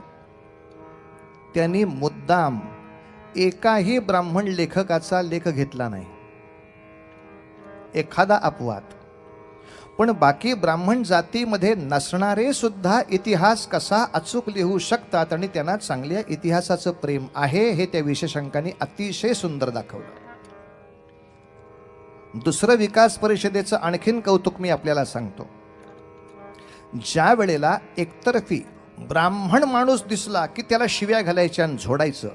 त्यांनी मुद्दाम एकाही ब्राह्मण लेखकाचा लेख घेतला नाही. एखादा अपवाद पण बाकी ब्राह्मण जातीमध्ये नसणारे सुद्धा इतिहास कसा अचूक लिहू शकतात आणि त्यांना चांगल्या इतिहासाचं प्रेम आहे हे त्या विशेषांकांनी अतिशय सुंदर दाखवलं. दुसरं विकास परिषदेचं आणखीन कौतुक मी आपल्याला सांगतो. ज्या वेळेला एकतर्फी ब्राह्मण माणूस दिसला की त्याला शिव्या घालायच्या आणि झोडायचं,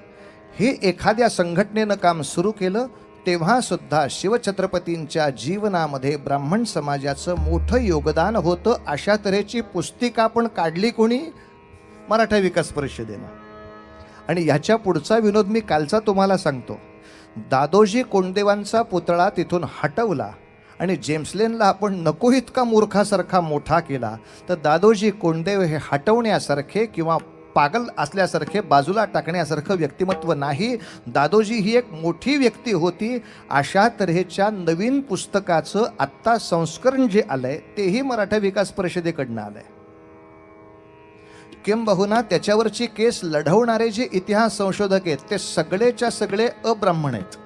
हे एखाद्या संघटनेनं काम सुरू केलं, तेव्हा सुद्धा शिवछत्रपतींच्या जीवनामध्ये ब्राह्मण समाजाचं मोठं योगदान होतं. अशा तऱ्हेची पुस्तिका पण काढली कोणी? मराठा विकास परिषदेनं. आणि ह्याच्या पुढचा विनोद मी कालचा तुम्हाला सांगतो. दादोजी कोंडदेवांचा पुतळा तिथून हटवला आणि जेम्सलेनला आपण नको इतका मूर्खासारखा मोठा केला, तर दादोजी कोंडदेव हे हटवण्यासारखे किंवा पागल असल्यासारखे बाजूला टाकण्यासारखं व्यक्तिमत्व नाही. दादोजी ही एक मोठी व्यक्ती होती. अशा तऱ्हेच्या नवीन पुस्तकाचं आत्ता संस्करण जे आलंय तेही मराठा विकास परिषदेकडनं आलंय. किंबहुना त्याच्यावरची केस लढवणारे जे इतिहास संशोधक आहेत ते सगळेच्या सगळे अब्राह्मण आहेत.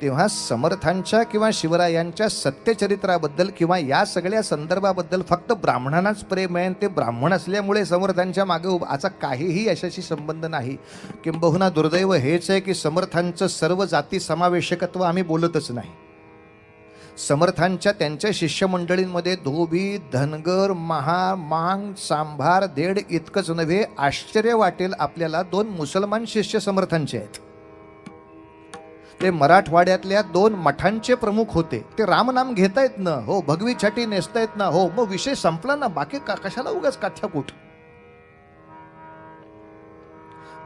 तेव्हा समर्थांच्या किंवा शिवरायांच्या सत्यचरित्राबद्दल किंवा या सगळ्या संदर्भाबद्दल फक्त ब्राह्मणांनाच प्रेम आहे, ते ब्राह्मण असल्यामुळे समर्थांच्या मागे उभा, असा काहीही यशाशी संबंध नाही. किंबहुना दुर्दैव हेच आहे की समर्थांचं सर्व जाती समावेशकत्व आम्ही बोलतच नाही. समर्थांच्या त्यांच्या शिष्यमंडळींमध्ये धोबी, धनगर, महार, मांग, सांभार, देड इतकंच नव्हे, आश्चर्य वाटेल आपल्याला 2 मुसलमान शिष्य समर्थांचे आहेत. ते मराठवाड्यातल्या 2 मठांचे प्रमुख होते. ते रामनाम घेतायत ना हो, भगवी छाटी नेसतायत ना हो, मग विषय संपला ना. बाकी कशाला उगाच काथ्याकूट,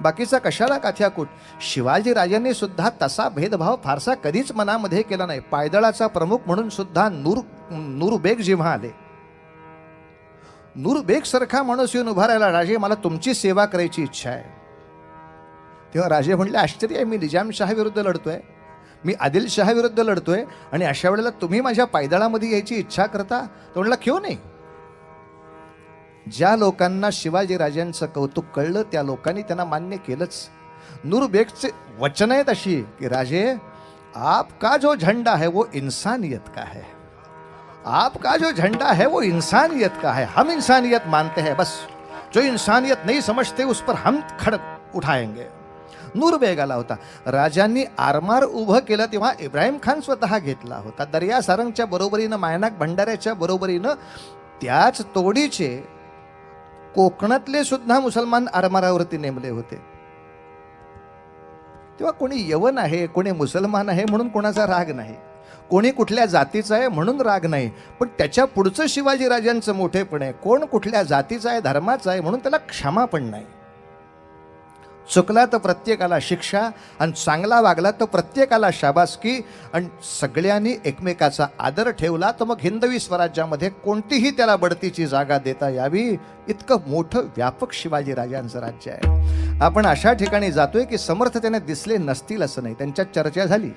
बाकीचा कशाला काथ्याकूट. शिवाजी राजांनी सुद्धा तसा भेदभाव फारसा कधीच मनामध्ये केला नाही. पायदळाचा प्रमुख म्हणून सुद्धा नूरबेग जेव्हा आले, नूरबेग सारखा माणूस येऊन उभा राहिला, राजे मला तुमची सेवा करायची इच्छा आहे. तेव्हा राजे म्हणले आश्चर्य आहे, मी निजामशाह विरुद्ध लढतोय, मी आदिलशाह विरुद्ध लढतोय आणि अशा वेळेला तुम्ही माझ्या पायदळामध्ये यायची इच्छा करता? तो म्हणला क्यों नाही. ज्या लोकांना शिवाजी राजांचं कौतुक कळलं त्या लोकांनी त्यांना मान्य केलंच. नूरबेगचे वचन आहेत अशी की राजे आपका जो झंडा है वो इंसानियत का है, आपका जो झंडा है वो इंसानियत का है, हम इंसानियत मानते हैं, बस जो इंसानियत नहीं समझते उस पर हम खड़क उठाएंगे. नूरबेग आला होता. राजांनी आरमार उभं केलं तेव्हा इब्राहिम खान स्वतः घेतला होता. दर्या सारंगच्या बरोबरीनं, मायनाक भंडाऱ्याच्या बरोबरीनं त्याच तोडीचे कोकणातले सुद्धा मुसलमान आरमारावरती नेमले होते. तेव्हा कोणी यवन आहे, कोणी मुसलमान आहे म्हणून कोणाचा राग नाही, कोणी कुठल्या जातीचा आहे म्हणून राग नाही, पण त्याच्या पुढचं शिवाजी राजांचं मोठेपण आहे. कोण कुठल्या जातीचा आहे, धर्माचा आहे म्हणून त्याला क्षमा पण नाही. चुकला तर प्रत्येकाला शिक्षा आणि चांगला वागला तर प्रत्येकाला शाबासकी आणि सगळ्यांनी एकमेकाचा आदर ठेवला तर मग हिंदवी स्वराज्यामध्ये कोणतीही त्याला बढतीची जागा देता यावी. इतकं मोठं व्यापक शिवाजी राजांचं राज्य आहे. आपण अशा ठिकाणी जातोय की समर्थ त्याने दिसले नसतील असं नाही, त्यांच्यात चर्चा झाली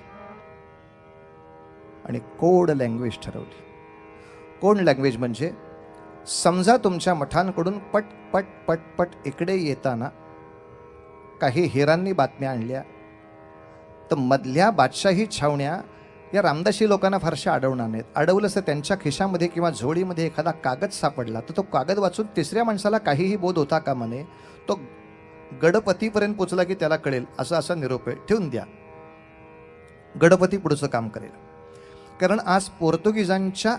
आणि कोड लँग्वेज ठरवली. कोड लँग्वेज म्हणजे समजा तुमच्या मठांकडून पट पट पट पट इकडे येताना काही हेरांनी बातम्या आणल्या तर मधल्या बादशाही छावण्या या रामदासी लोकांना फारशा अडवणार नाहीत. अडवलंच तर त्यांच्या खिशामध्ये किंवा झोळीमध्ये एखादा कागद सापडला तर तो कागद वाचून तिसऱ्या माणसाला काहीही बोध होता का म्हणे, तो गडपतीपर्यंत पोचला की त्याला कळेल असा असा निरोप ठेवून द्या, गडपती पुढचं काम करेल. कारण आज पोर्तुगीजांच्या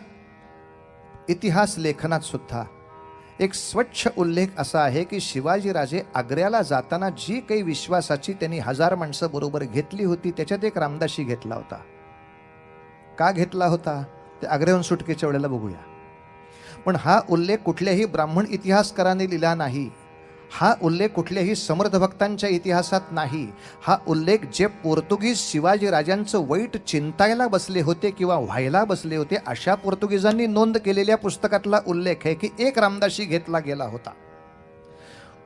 इतिहास लेखनात सुद्धा एक स्वच्छ उल्लेख असा आहे की शिवाजीराजे आग्र्याला जाताना जी काही विश्वासाची त्यांनी 1000 माणसं बरोबर घेतली होती त्याच्यात एक रामदासी घेतला होता. का घेतला होता ते आग्र्याहून सुटकेच्या वेळेला बघूया. पण हा उल्लेख कुठल्याही ब्राह्मण इतिहासकाराने लिहिला नाही, हा उल्लेख कुठल्याही समर्थ भक्तांच्या इतिहासात नाही. हा उल्लेख जे पोर्तुगीज शिवाजी राजांचं वाईट चिंतायला बसले होते किंवा व्हायला बसले होते अशा पोर्तुगीजांनी नोंद केलेल्या पुस्तकातला उल्लेख आहे की एक रामदासी घेतला गेला होता.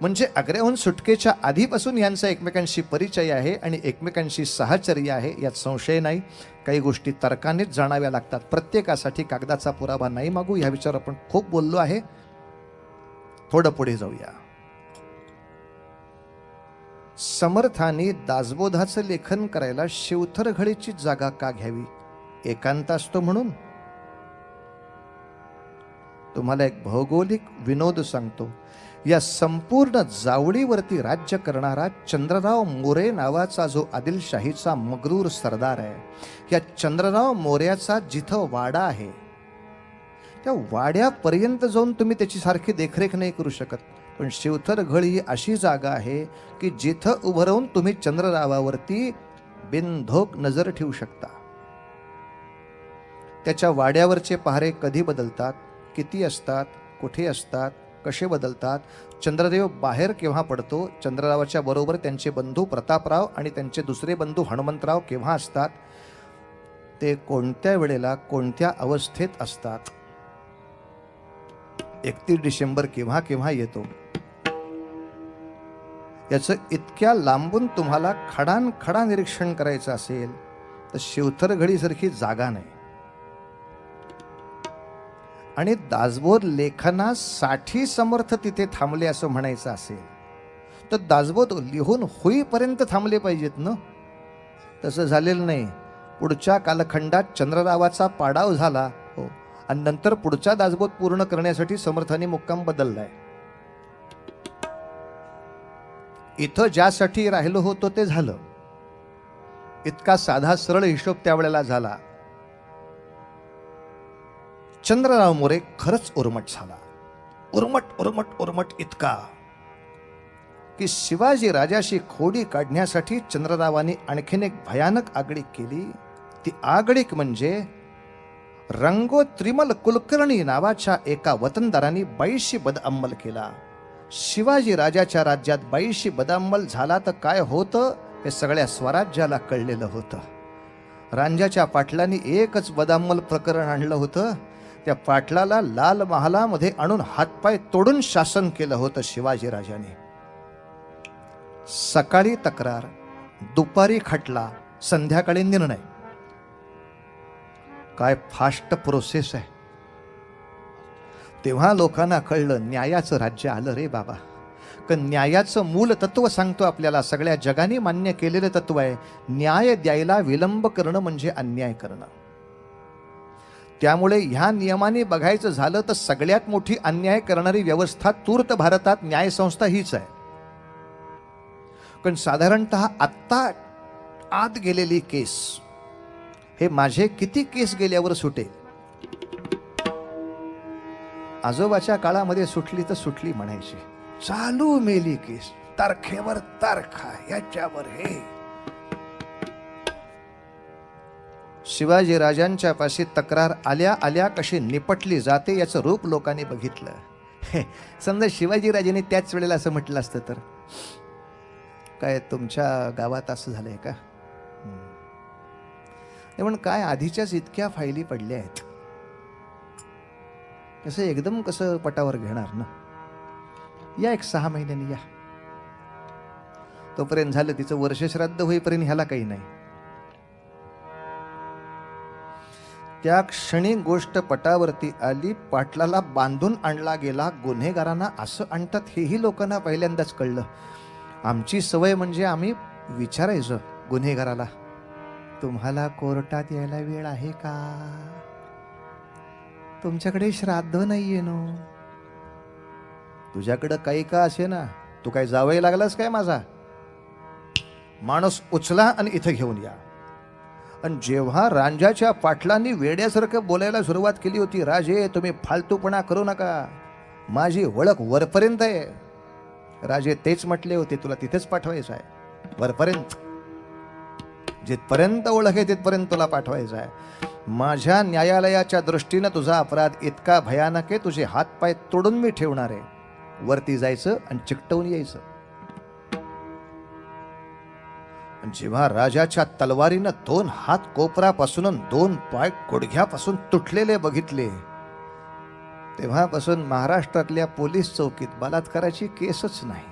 म्हणजे आग्र्याहून सुटकेच्या आधीपासून यांचा एकमेकांशी परिचय आहे आणि एकमेकांशी साहचर्य आहे, यात संशय नाही. काही गोष्टी तर्कानेच जाणाव्या लागतात. प्रत्येकासाठी कागदाचा पुरावा नाही मागू. ह्या विचारावर आपण खूप बोललो आहे. थोडं पुढे जाऊया. समर्थांनी दासबोधाचं लेखन करायला शिवथर घळीची जागा का घ्यावी? एकांत असतो म्हणून? तुम्हाला एक भौगोलिक विनोद सांगतो. या संपूर्ण जावळीवरती राज्य करणारा चंद्रराव मोरे नावाचा जो आदिलशाहीचा मगरूर सरदार आहे, या चंद्रराव मोर्याचा जिथं वाडा आहे त्या वाड्यापर्यंत जाऊन तुम्ही त्याची सारखी देखरेख नाही करू शकत. पण शिवथरघळ ही अशी जागा आहे की जिथं उभं राहून तुम्ही चंद्ररावावरती बिनधोक नजर ठेवू शकता. त्याच्या वाड्यावरचे पहारे कधी बदलतात, किती असतात, कुठे असतात, कसे बदलतात, चंद्रदेव बाहेर केव्हा पडतो, चंद्ररावाच्या बरोबर त्यांचे बंधू प्रतापराव आणि त्यांचे दुसरे बंधू हनुमंतराव केव्हा असतात, ते कोणत्या वेळेला कोणत्या अवस्थेत असतात, 31 डिसेंबर केव्हा केव्हा येतो, याचं इतक्या लांबून तुम्हाला खडानखडा निरीक्षण करायचं असेल तर शिवथरघडीसारखी जागा नाही. आणि दासबोध लेखनासाठी समर्थ तिथे थांबले असं म्हणायचं असेल तर दासबोध लिहून होईपर्यंत थांबले पाहिजेत ना. तसं झालेलं नाही. पुढच्या कालखंडात चंद्ररावाचा पाडाव झाला हो, आणि नंतर पुढचा दासबोध पूर्ण करण्यासाठी समर्थांनी मुक्काम बदललाय. इथं ज्यासाठी राहिलो होतो ते झालं. इतका साधा सरळ हिशोब त्यावेळेला झाला. चंद्रराव मोरे खरंच उर्मट झाला. उर्मट इतका की शिवाजी राजाशी खोडी काढण्यासाठी चंद्ररावांनी आणखीन एक भयानक आगळीक केली. ती आगळीक म्हणजे रंगो त्रिमल कुलकर्णी नावाच्या एका वतनदारांनी बाईशी बदअंमल केला. शिवाजी राजाच्या राज्यात बाईशी बदअंमल झाला तर काय होतं हे सगळ्या स्वराज्याला कळलेलं होतं. रांजाच्या पाटलांनी एकच बदअंमल प्रकरण आणलं होतं. त्या पाटलाला लाल महालामध्ये आणून हातपाय तोडून शासन केलं होतं शिवाजी राजाने. सकाळी तक्रार, दुपारी खटला, संध्याकाळी निर्णय. काय फास्ट प्रोसेस आहे. तेव्हा लोकांना कळलं न्यायाचं राज्य आलं रे बाबा. न्यायाचं मूल तत्व सांगतो आपल्याला, सगळ्या जगाने मान्य केलेलं तत्व आहे. न्याय द्यायला विलंब करणं म्हणजे अन्याय करणं. त्यामुळे ह्या नियमाने बघायचं झालं तर सगळ्यात मोठी अन्याय करणारी व्यवस्था तूर्त भारतात न्यायसंस्था हीच आहे. पण साधारणतः आत्ता आत गेलेली केस हे माझे किती केस गेल्यावर सुटेल. आजोबाच्या काळामध्ये सुटली तर सुटली म्हणायची. चालू मेली केस, तारखेवर तारखा, याच्यावर हे. शिवाजी राजांच्या पाशी तक्रार आल्या आल्या कशी निपटली जाते याचं रूप लोकांनी बघितलं. समजा शिवाजी राजांनी त्याच वेळेला असं म्हटलं असतं तर काय तुमच्या गावात असं झालंय का. म्हणून काय आधीच्याच इतक्या फायली पडल्या आहेत, कसं एकदम कसं पटावर घेणार ना. या 6 महिन्यांनी या, तोपर्यंत झालं तिचं वर्ष श्राद्ध होईपर्यंत ह्याला काही नाही. त्या क्षणी गोष्ट पटावरती आली. पाटलाला बांधून आणला गेला. गुन्हेगारांना असं आणतात हेही लोकांना पहिल्यांदाच कळलं. आमची सवय म्हणजे आम्ही विचारायचं गुन्हेगाराला, तुम्हाला कोर्टात यायला वेळ आहे का, तुमच्याकडे श्राद्ध नाहीये नो, तुझ्याकडं काही का असे ना, तू काय जावई लागलास काय माझा, माणूस उचला आणि इथं घेऊन या. आणि जेव्हा रांजाच्या पाटलांनी वेड्यासारखं बोलायला सुरुवात केली होती, राजे तुम्ही फालतूपणा करू नका, माझी ओळख वरपर्यंत आहे. राजे तेच म्हटले होते, तुला तिथेच पाठवायचं आहे, वरपर्यंत, जिथपर्यंत ओळख आहे तिथपर्यंत तुला पाठवायचं आहे. माझ्या न्यायालयाच्या दृष्टीनं तुझा अपराध इतका भयानक आहे, तुझे हातपाय तोडून मी ठेवणार आहे. वरती जायचं आणि चिकटवून यायचं. जेव्हा राजाच्या तलवारीनं 2 हात कोपरापासून 2 पाय गुडघ्यापासून तुटलेले बघितले, तेव्हापासून महाराष्ट्रातल्या पोलीस चौकीत बलात्काराची केसच नाही.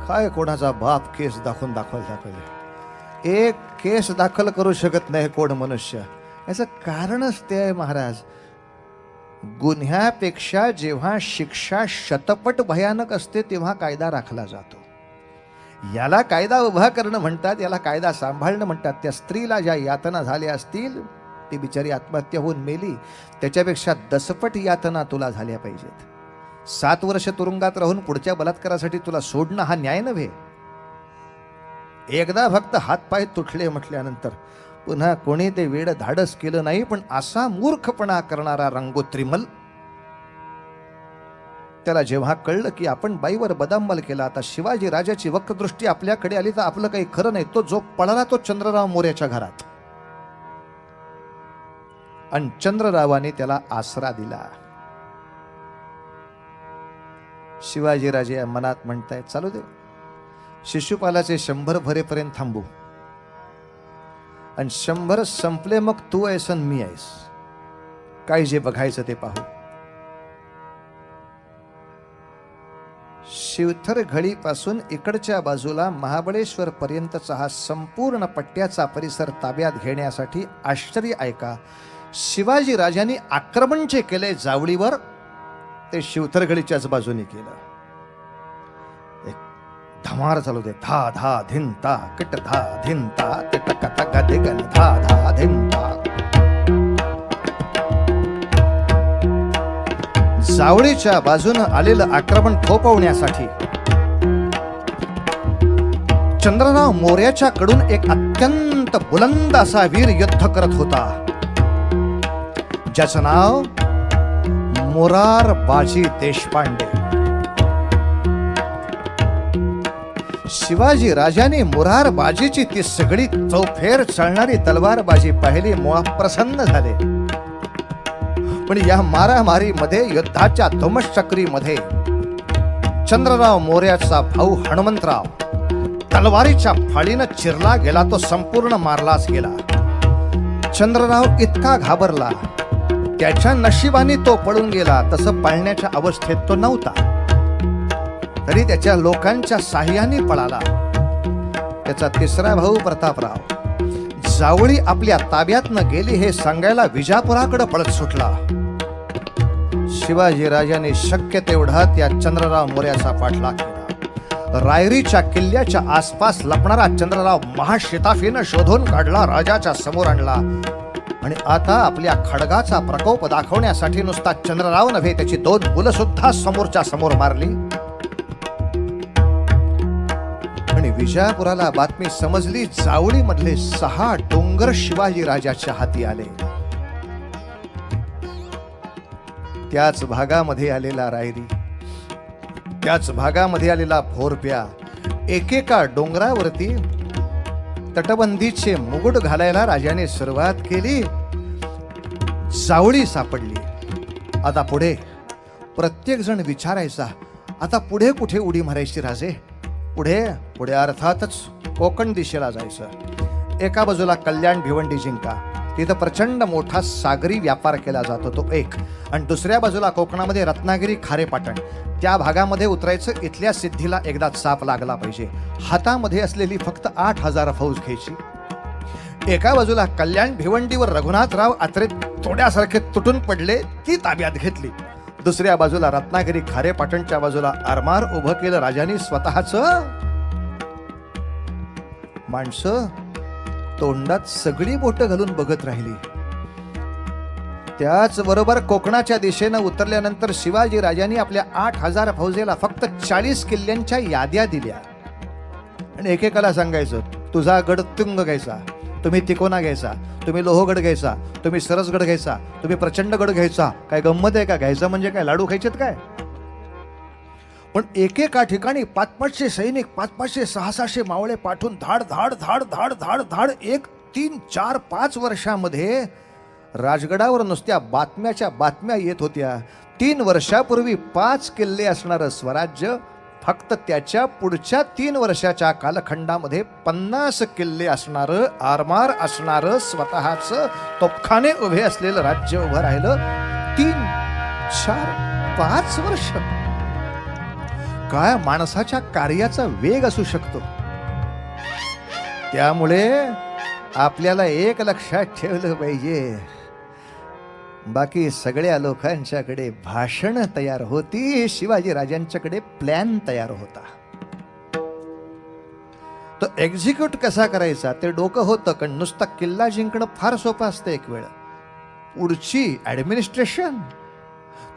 काय कोणाचा बाप केस दाखवायला पाहिजे, एक केस दाखल करू शकत नाही कोण मनुष्य. याचं कारणच ते आहे महाराज, गुन्ह्यापेक्षा जेव्हा शिक्षा शतपट भयानक असते तेव्हा कायदा राखला जातो. याला कायदा उभा करणं म्हणतात, याला कायदा सांभाळणं म्हणतात. त्या स्त्रीला ज्या यातना झाल्या असतील, ती बिचारी आत्महत्या होऊन मेली, त्याच्यापेक्षा दसपट यातना तुला झाल्या पाहिजेत. 7 वर्ष तुरुंगात राहून पुढच्या बलात्कारासाठी तुला सोडणं हा न्याय नव्हे. एकदा फक्त हातपाय तुटले म्हटल्यानंतर पुन्हा कोणी ते वेड धाडस केलं नाही. पण असा मूर्खपणा करणारा रंगोत्रिमल, त्याला जेव्हा कळलं की आपण बाईवर बदामल केला, आता शिवाजी राजाची वक्रदृष्टी आपल्याकडे आली तर आपलं काही खरं नाही, तो जो पळाला तो चंद्रराव मोर्याच्या घरात, आणि चंद्ररावाने त्याला आसरा दिला. शिवाजी राजे मनात म्हणताय, चालू दे, शिशुपालाचे 100 भरेपर्यंत थांबू, आणि 100 संपले मग तू आहेस आणि मी आहेस, काय जे बघायचं ते पाहू. शिवथर घळीपासून इकडच्या बाजूला महाबळेश्वर पर्यंतचा हा संपूर्ण पट्ट्याचा परिसर ताब्यात घेण्यासाठी आश्चर्य ऐका, शिवाजी राजांनी आक्रमण जे केले जावळीवर, ते शिवथरघळीच्याच बाजूने केलं. एक धमार चालू दे, धा धा धिंता किट धा धिंता तिट कथा गदे गन धा धा धिंता. जावळीच्या बाजूनं आलेलं आक्रमण थोपवण्यासाठी चंद्रराव मोर्याच्या कडून एक अत्यंत बुलंद असा वीर युद्ध करत होता, ज्याचं नाव मोरारबाजी देशपांडे. शिवाजी राजाने मोरारबाजीची ती सगळी चौफेर चालणारी तलवारबाजी पाहिली, मुळा प्रसन्न झाले. पण या मारामारीमध्ये, युद्धाच्या धुमश्चक्रीमध्ये चंद्रराव मोर्याचा भाऊ हनुमंतराव तलवारीच्या फाळीनं चिरला गेला, तो संपूर्ण मारलाच गेला. चंद्रराव इतका घाबरला, त्याच्या नशिबाने तो पळून गेला, तसं पळण्याच्या अवस्थेत तो नव्हता, तरी त्याच्या लोकांच्या साह्याने पळाला. त्याचा 3रा भाऊ प्रतापराव जावळी आपल्या ताब्यातनं गेली हे सांगायला विजापुराकडे पळत सुटला. शिवाजी राजाने शक्य तेवढा त्या चंद्रराव मोर्याचा पाठलाग केला. रायरीच्या किल्ल्याच्या आसपास लपणारा चंद्रराव महाशिताफीनं शोधून काढला, राजाच्या समोर आणला, आणि आता आपल्या खडगाचा प्रकोप दाखवण्यासाठी नुसता चंद्रराव नव्हे, त्याची 2 मुलं सुद्धा समोरच्या समोर मारली. आणि विजापुराला बातमी समजली, जावळीमधले 6 डोंगर शिवाजी राजाच्या हाती आले. त्याच भागामध्ये आलेला रायरी, त्याच भागामध्ये आलेला भोरप्या, एकेका डोंगरावरती तटबंदीचे मुकुट घालायला राजाने सुरुवात केली. जावळी सापडली. आता पुढे प्रत्येक जण विचारायचा, आता पुढे कुठे उडी मारायची राजे? पुढे पुढे अर्थातच कोकण दिशेला जायचं. एका बाजूला कल्याण भिवंडी जिंका, तिथं प्रचंड मोठा सागरी व्यापार केला जातो तो एक, आणि दुसऱ्या बाजूला कोकणामध्ये रत्नागिरी खारेपाटण, त्या भागामध्ये उतरायचं. इथल्या सिद्धीला एकदा चाप लागला पाहिजे. हातामध्ये असलेली फक्त 8000 फौज घ्यायची. एका बाजूला कल्याण भिवंडीवर रघुनाथराव आत्रे तोड्यासारखे तुटून पडले, ती ताब्यात घेतली. दुसऱ्या बाजूला रत्नागिरी खारेपाटणच्या बाजूला आरमार उभं केलं राजांनी स्वतःच. माणसं तोंडात सगळी बोटं घालून बघत राहिली. त्याचबरोबर कोकणाच्या दिशेनं उतरल्यानंतर शिवाजी राजांनी आपल्या 8000 फौजेला फक्त 40 किल्ल्यांच्या याद्या दिल्या, आणि एकेकाला सांगायचं, तुझा गड तुंग घ्यायचा, तुम्ही तिकोना घ्यायचा, तुम्ही लोहगड घ्यायचा, तुम्ही सरसगड घ्यायचा, तुम्ही प्रचंडगड घ्यायचा. काय गंमत आहे का? घ्यायचं म्हणजे काय, लाडू खायचेत काय? पण एकेका ठिकाणी 500-500 सैनिक, 500-500, 600-600 मावळे पाठवून धाड धाड धाड धाड धाड धाड 1, 3, 4, 5 वर्षामध्ये राजगडावर नुसत्या बातम्याच्या बातम्या येत होत्या. 3 वर्षापूर्वी 5 किल्ले असणारं स्वराज्य फक्त त्याच्या पुढच्या 3 वर्षाच्या कालखंडामध्ये 50 किल्ले असणारं, आरमार असणारं, स्वतःच तोफखाने उभे असलेलं राज्य उभं राहिलं. 3, 4, 5 वर्ष. काय माणसाच्या कार्याचा वेग असू शकतो. त्यामुळे आपल्याला एक लक्षात ठेवलं पाहिजे, बाकी सगळ्या लोकांच्याकडे भाषण तयार होती, शिवाजी राजांच्याकडे प्लॅन तयार होता. तो एक्झिक्यूट कसा करायचा ते डोकं होतं, कारण नुसता किल्ला जिंकणं फार सोपं असतं एक वेळ. पुढची ॲडमिनिस्ट्रेशन,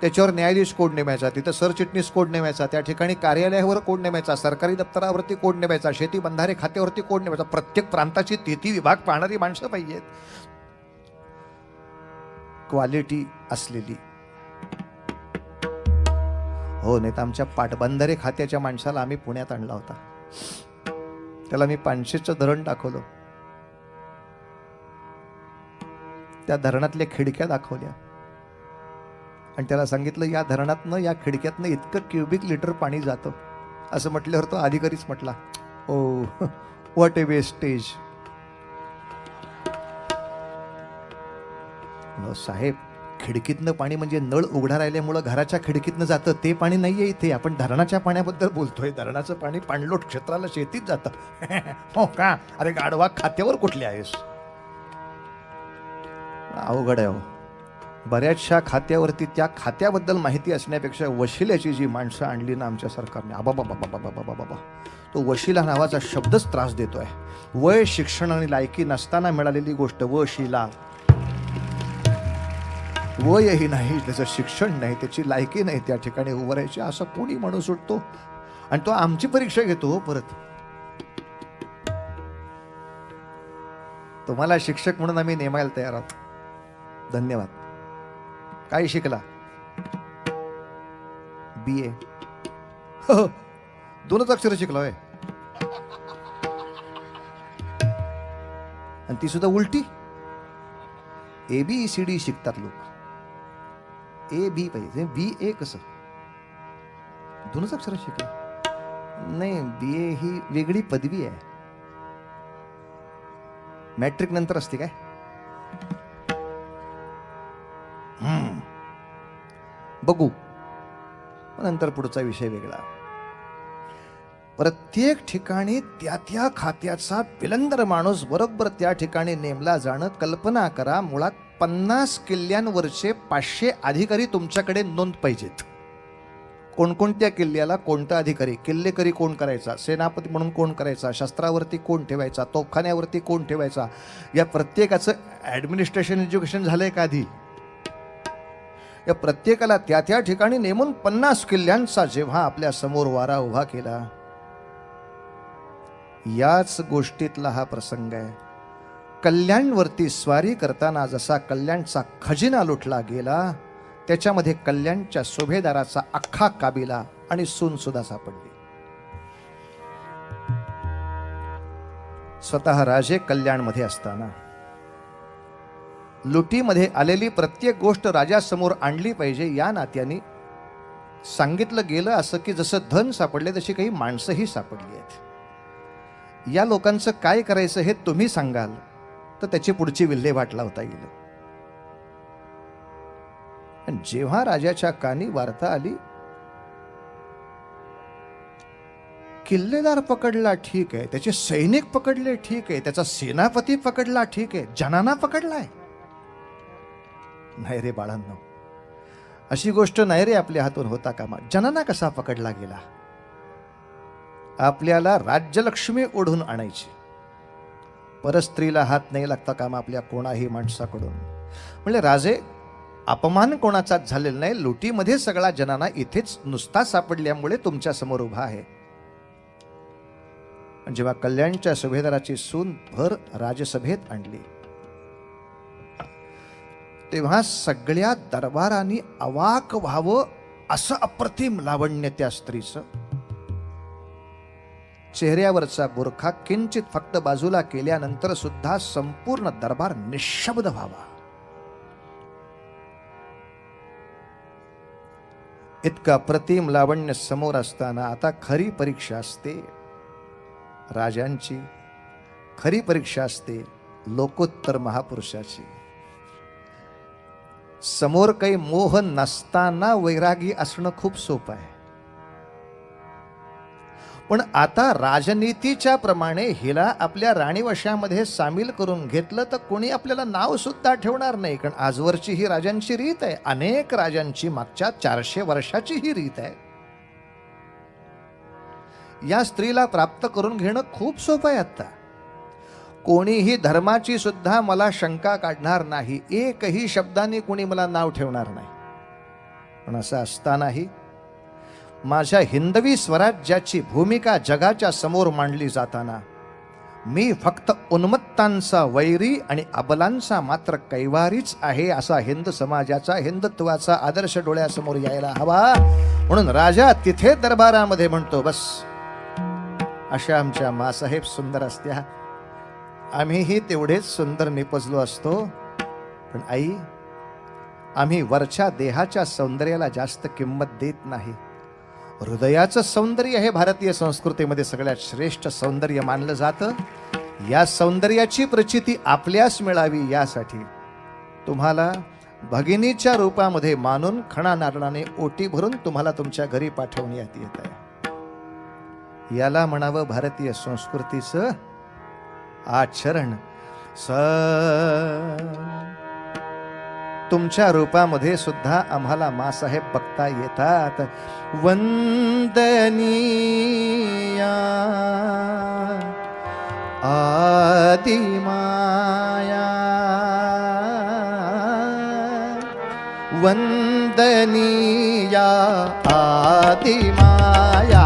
त्याच्यावर न्यायाधीश कोण नेमायचा, तिथं सरचिटणीस कोण नेमायचा, त्या ठिकाणी कार्यालयावर कोण नेमायचा, सरकारी दप्तरावरती कोण नेमायचा, शेती बंधारे खात्यावरती कोण नेमायचा, प्रत्येक प्रांताची ती विभाग पाहणारी माणसं पाहिजेत, क्वालिटी असलेली. हो, नाही तर आमच्या पाटबंधारे खात्याच्या माणसाला आम्ही पुण्यात आणला होता. त्याला मी पानशेचं धरण दाखवलं, त्या धरणातल्या खिडक्या दाखवल्या आणि त्याला सांगितलं या धरणातनं, या खिडक्यातनं इतकं क्युबिक लिटर पाणी जातं. असं म्हटल्यावर तो अधिकारीच म्हटला, ओ व्हॉट ए वेस्टेज. साहेब, खिडकीतनं पाणी म्हणजे नळ उघडा राहिल्यामुळं घराच्या खिडकीतनं जातं ते पाणी नाहीये इथे, आपण धरणाच्या पाण्याबद्दल बोलतोय. धरणाचं पाणी पाणलोट क्षेत्राला शेतीत जातं. हो का? अरे गाढवा, खात्यावर कुठले आहेस? अवघड आहे हो. बऱ्याचशा खात्यावरती त्या खात्याबद्दल माहिती असण्यापेक्षा वशिल्याची जी माणसं आणली ना आमच्या सरकारने, बाबा, तो वशिला नावाचा शब्दच त्रास देतोय. वय, शिक्षण आणि लायकी नसताना मिळालेली गोष्ट वशिला. वयही नाही, त्याचं शिक्षण नाही, त्याची लायकी नाही त्या ठिकाणी उभं राहायची, असं कोणी माणूस सुटतो आणि तो आमची परीक्षा घेतो. परत तुम्हाला शिक्षक म्हणून आम्ही नेमायला तयार आहोत. धन्यवाद. काय शिकला? BA. 2च अक्षर शिकलोय आणि ती सुद्धा उलटी. ABCD शिकतात लोक. AB पाहिजे, BA कसं? 2च अक्षर शिकलं नाही. BA ही वेगळी पदवी आहे, मॅट्रिक नंतर असते काय? बघू नंतर, पुढचा विषय वेगळा. प्रत्येक ठिकाणी त्या खात्याचा पिलंदर माणूस बरोबर त्या ठिकाणी नेमला जाणं. कल्पना करा, मुळात 50 किल्ल्यांवरचे 500 अधिकारी तुमच्याकडे नोंद पाहिजेत. कोणकोणत्या किल्ल्याला कोणता अधिकारी, किल्लेकरी कोण करायचा, सेनापती म्हणून कोण करायचा, शस्त्रावरती कोण ठेवायचा, तोफखान्यावरती कोण ठेवायचा, या प्रत्येकाचं ॲडमिनिस्ट्रेशन एज्युकेशन झालंय का आधी? या प्रत्येकाला त्या ठिकाणी नेमून 50 किल्ल्यांचा जेव्हा आपल्या समोर वारा उभा केला, याच गोष्टीतला हा प्रसंग आहे. कल्याणवरती स्वारी करताना जसा कल्याणचा खजिना लुटला गेला, त्याच्यामध्ये कल्याणच्या सुभेदाराचा अख्खा काबिला आणि सून सुद्धा सापडली. स्वतः राजे कल्याणमध्ये असताना लुटीमध्ये आलेली प्रत्येक गोष्ट राजासमोर आणली पाहिजे, या नात्याने सांगितलं गेलं असं की जसं धन सापडले तशी काही माणसंही सापडली आहेत. या लोकांचं काय करायचं हे तुम्ही सांगाल तर त्याची पुढची विल्हेवाट लावता येईल. आणि जेव्हा राजाच्या कानी वार्ता आली, किल्लेदार पकडला ठीक आहे, त्याचे सैनिक पकडले ठीक आहे, त्याचा सेनापती पकडला ठीक आहे, जनाना पकडलाय नाही रे बाळांनो, अशी गोष्ट नाही रे आपल्या हातून होता कामा. जनाना कसा पकडला गेला? आपल्याला राज्यलक्ष्मी ओढून आणायची, परस्त्रीला हात नाही लागता कामा आपल्या कोणाही माणसाकडून. म्हणजे राजे, अपमान कोणाचाच झालेला नाही. लुटीमध्ये सगळा जनाना इथेच नुसता सापडल्यामुळे तुमच्या समोर उभा आहे. जेव्हा कल्याणच्या सुभेदाराची सून भर राजसभेत आणली, तेव्हा सगळ्या दरबारांनी अवाक व्हावं असं अप्रतिम लावण्य त्या स्त्रीचं. चेहऱ्यावरचा बुरखा किंचित फक्त बाजूला केल्यानंतर सुद्धा संपूर्ण दरबार निशब्द व्हावा, इतका अप्रतिम लावण्य समोर असताना आता खरी परीक्षा असते राजांची, खरी परीक्षा असते लोकोत्तर महापुरुषाची. समोर काही मोह नसताना वैरागी असणं खूप सोपं आहे, पण आता राजनीतीच्या प्रमाणे हिला आपल्या राणीवशामध्ये सामील करून घेतलं तर कोणी आपल्याला नाव सुद्धा ठेवणार नाही. कारण आजवरची ही राजांची रीत आहे, अनेक राजांची मागच्या 400 वर्षाची ही रीत आहे. या स्त्रीला प्राप्त करून घेणं खूप सोपं आहे. आता कोणीही धर्माची सुद्धा मला शंका काढणार नाही, एकही शब्दाने कोणी मला नाव ठेवणार नाही. पण असं असतानाही माझ्या हिंदवी स्वराज्याची भूमिका जगाच्या समोर मांडली जाताना मी फक्त उन्मत्तांचा वैरी आणि अबलांचा मात्र कैवारीच आहे असा हिंद समाजाचा, हिंदुत्वाचा आदर्श डोळ्यासमोर यायला हवा. म्हणून राजा तिथे दरबारामध्ये म्हणतो, बस अशा आमच्या मासाहेब सुंदर असत्या, आम्हीही तेवढेच सुंदर निपजलो असतो. पण आई, आम्ही वरच्या देहाच्या सौंदर्याला जास्त किंमत देत नाही. हृदयाचं सौंदर्य हे भारतीय संस्कृतीमध्ये सगळ्यात श्रेष्ठ सौंदर्य मानलं जातं. या सौंदर्याची प्रचिती आपल्यास मिळावी यासाठी तुम्हाला भगिनीच्या रूपामध्ये मानून खणा नारळाने ओटी भरून तुम्हाला तुमच्या घरी पाठवण्यात येत आहे. याला म्हणावं भारतीय संस्कृतीचं आचरण. तुमच्या रूपामध्ये सुद्धा आम्हाला मासाहेब बघता येतात. वंदनीया आदिमाया, वंदनीया आदिमाया,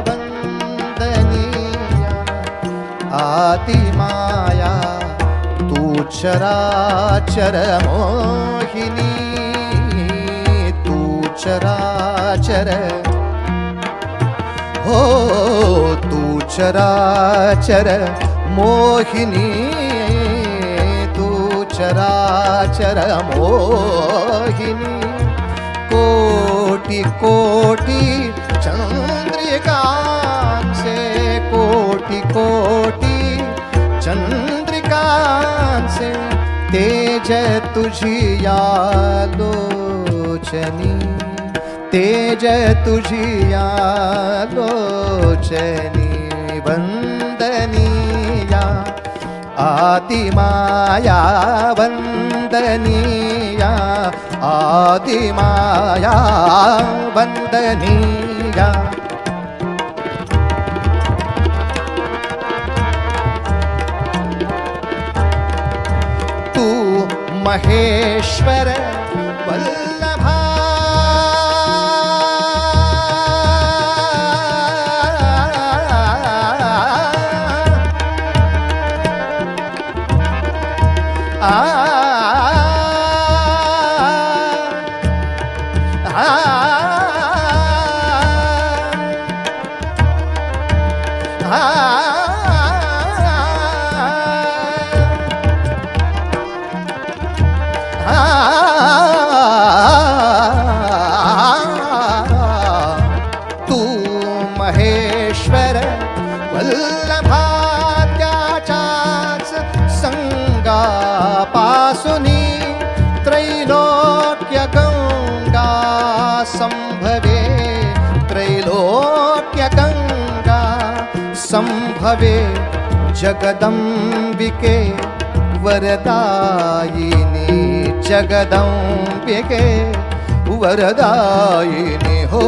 वंदनीया आदिमाया, तू चराचर मोहिनी, तू चराचर, हो तू चराचर मोहिनी, तू चराचर मोहिनी. कोटि कोटि चंद्रिकांचे, कोटि कोटि चंद्रिकांचे, तेज तुझी या लोचनी, तेज तुझी या लोचनी. वंदनीया आदिमाया, वंदनीया आदिमाया, वंदनीया. तू महेश्वर वल्लभा, तू महेश्वर वल्लभा, त्याच्याच संगापासुनी त्रैलोक्य गंगा संभवे, त्रैलोक्य गंगा संभवे. जगदंबिके वरदायिनी, जगदंबिके वरदायिनी, हो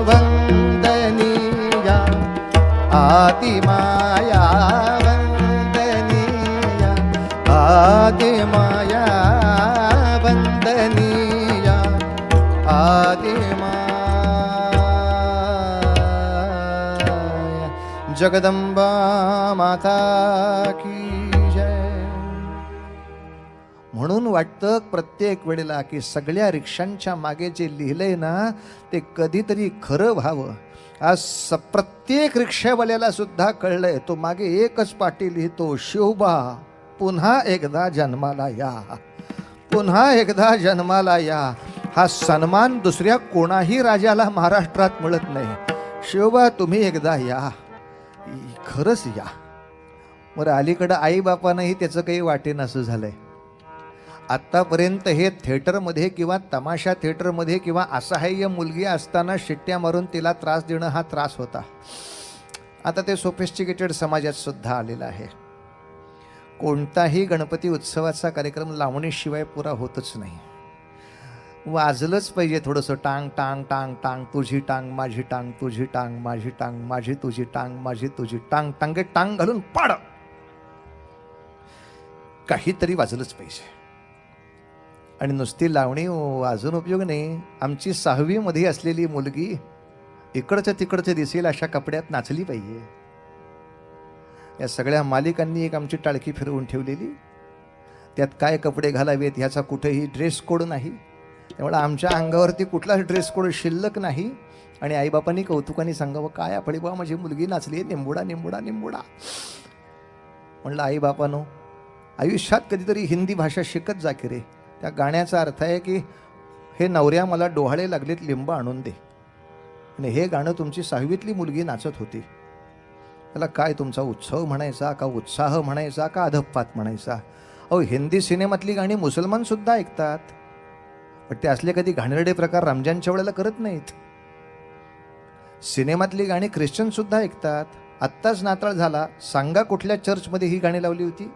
वंदनीया आदिमाया, वंदनीया आदिमाया, वंदनीया आदिमाया. जगदंबा माता की जय. म्हणून वाटतं प्रत्येक वेळेला की सगळ्या रिक्षांच्या मागे जे लिहिलंय ना ते कधीतरी खरं व्हावं. आज प्रत्येक रिक्षावाल्याला सुद्धा कळलंय, तो मागे एकच पाटी लिहितो, शिवबा पुन्हा एकदा जन्माला या, पुन्हा एकदा जन्माला या. हा सन्मान दुसऱ्या कोणाही राजाला महाराष्ट्रात मिळत नाही. शिवबा तुम्ही एकदा या, खरंच या. बरं, अलीकडं आईबापानंही त्याचं काही वाटेन असं झालंय. आत्तापर्यंत हे थिएटरमध्ये किंवा तमाशा थिएटरमध्ये किंवा असहाय्य मुलगी असताना शिट्ट्या मारून तिला त्रास देणं हा त्रास होता. आता ते सोफिस्टिकेटेड समाजात सुद्धा आलेलं आहे. कोणताही गणपती उत्सवाचा कार्यक्रम लावणीशिवाय पुरा होतच नाही. वाजलंच पाहिजे थोडंसं, टांग टांग टांग टांग, तुझी टांग माझी टांग, तुझी टांग माझी टांग, माझी तुझी टांग, माझी तुझी टांग, टांगे टांग घालून पाड, काहीतरी वाजलंच पाहिजे. आणि नुसती लावणी वाजून उपयोग नाही. आमची 6वी मध्ये असलेली मुलगी इकडचं तिकडचं दिसेल अशा कपड्यात नाचली पाहिजे. या सगळ्या मालिकांनी एक आमची टाळकी फिरवून ठेवलेली. त्यात काय कपडे घालावेत ह्याचा कुठेही ड्रेस कोड नाही. त्यामुळे आमच्या अंगावरती कुठलाच ड्रेस कोड शिल्लक नाही. आणि आईबापांनी कौतुकाने सांगावं, काय आपली बा माझी मुलगी नाचली, निंबुडा निंबुडा निंबुडा. म्हणलं आईबापानो, आयुष्यात कधीतरी हिंदी भाषा शिकत जा की रे. त्या गाण्याचा अर्थ आहे की हे नवऱ्या मला डोहाळे लागलेत, लिंब आणून दे. आणि हे गाणं तुमची 6वीतली मुलगी नाचत होती. त्याला काय तुमचा उत्सव म्हणायचा का, उत्साह म्हणायचा का, अधप्पात म्हणायचा? अहो, हिंदी सिनेमातली गाणी मुसलमान सुद्धा ऐकतात, पण ते असले कधी घाणेरडे प्रकार रमजानच्या वेळेला करत नाहीत. सिनेमातली गाणी ख्रिश्चन सुद्धा ऐकतात. आत्ताच नाताळ झाला, सांगा कुठल्या चर्चमध्ये ही गाणी लावली होती?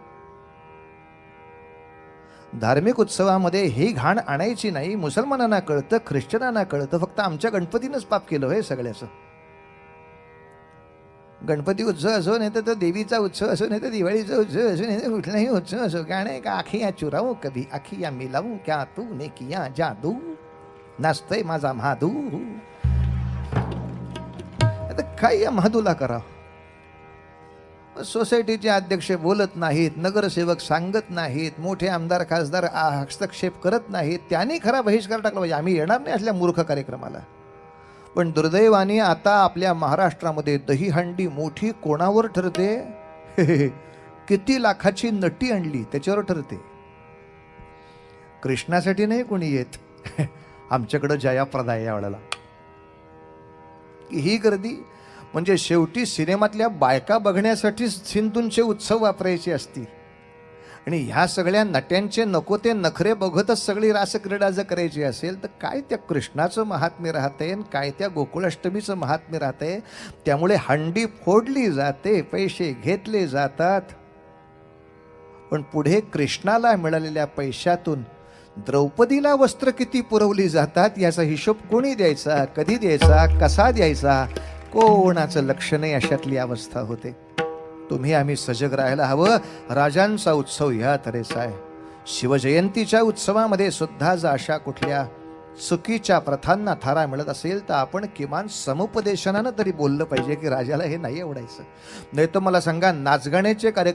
धार्मिक उत्सवामध्ये ही घाण आणायची नाही. मुसलमानांना कळतं, ख्रिश्चनांना कळतं, फक्त आमच्या गणपतीनंच पाप केलं हे सगळ्याचं. गणपती उत्सव असो, नाही तर तो देवीचा उत्सव असो, नाही तर दिवाळीचा उत्सव असो, नाही तर कुठलाही उत्सव असो, गाणे का आखिया चुरावू कभी आखिया मिलावू, क्या तूने किया जादू, नाचतोय माझा महादू. आता काय या महादूला करावं? सोसायटीचे अध्यक्ष बोलत नाहीत, नगरसेवक सांगत नाहीत, मोठे आमदार खासदार हस्तक्षेप करत नाहीत. त्यांनी खरा बहिष्कार टाकला पाहिजे. आम्ही येणार नाही असल्या मूर्ख कार्यक्रमाला. पण दुर्दैवाने आता आपल्या महाराष्ट्रामध्ये दहीहंडी मोठी कोणावर ठरते? किती लाखाची नटी आणली त्याच्यावर ठरते. कृष्णासाठी नाही कोणी येत. आमच्याकडं जयाप्रदा आहे यावेळेला. ही गर्दी म्हणजे शेवटी सिनेमातल्या बायका बघण्यासाठी सिंधूंचे उत्सव वापरायचे असतील. आणि ह्या सगळ्या नट्यांचे नको ते नखरे बघतच सगळी रासक्रीडा जर करायची असेल तर काय त्या कृष्णाचं महात्म्य राहतंय, काय त्या गोकुळाष्टमीचं महात्म्य राहतंय. त्यामुळे हंडी फोडली जाते, पैसे घेतले जातात, पण पुढे कृष्णाला मिळालेल्या पैशातून द्रौपदीला वस्त्र किती पुरवली जातात याचा हिशोब कोणी द्यायचा, कधी द्यायचा, कसा द्यायचा, कोणाचं लक्ष नाही. अशातली अवस्था होते. तुम्ही आम्ही सजग राहायला हवं. राजांचा उत्सव ह्या तऱ्हेचा आहे. शिवजयंतीच्या उत्सवामध्ये सुद्धा जर अशा कुठल्या चुकीच्या प्रथांना थारा मिळत असेल तर आपण किमान समुपदेशनानं तरी बोललं पाहिजे की राजाला हे नाही आवडायचं. नाही तर मला सांगा, नाचगाण्याचे कार्यक्रम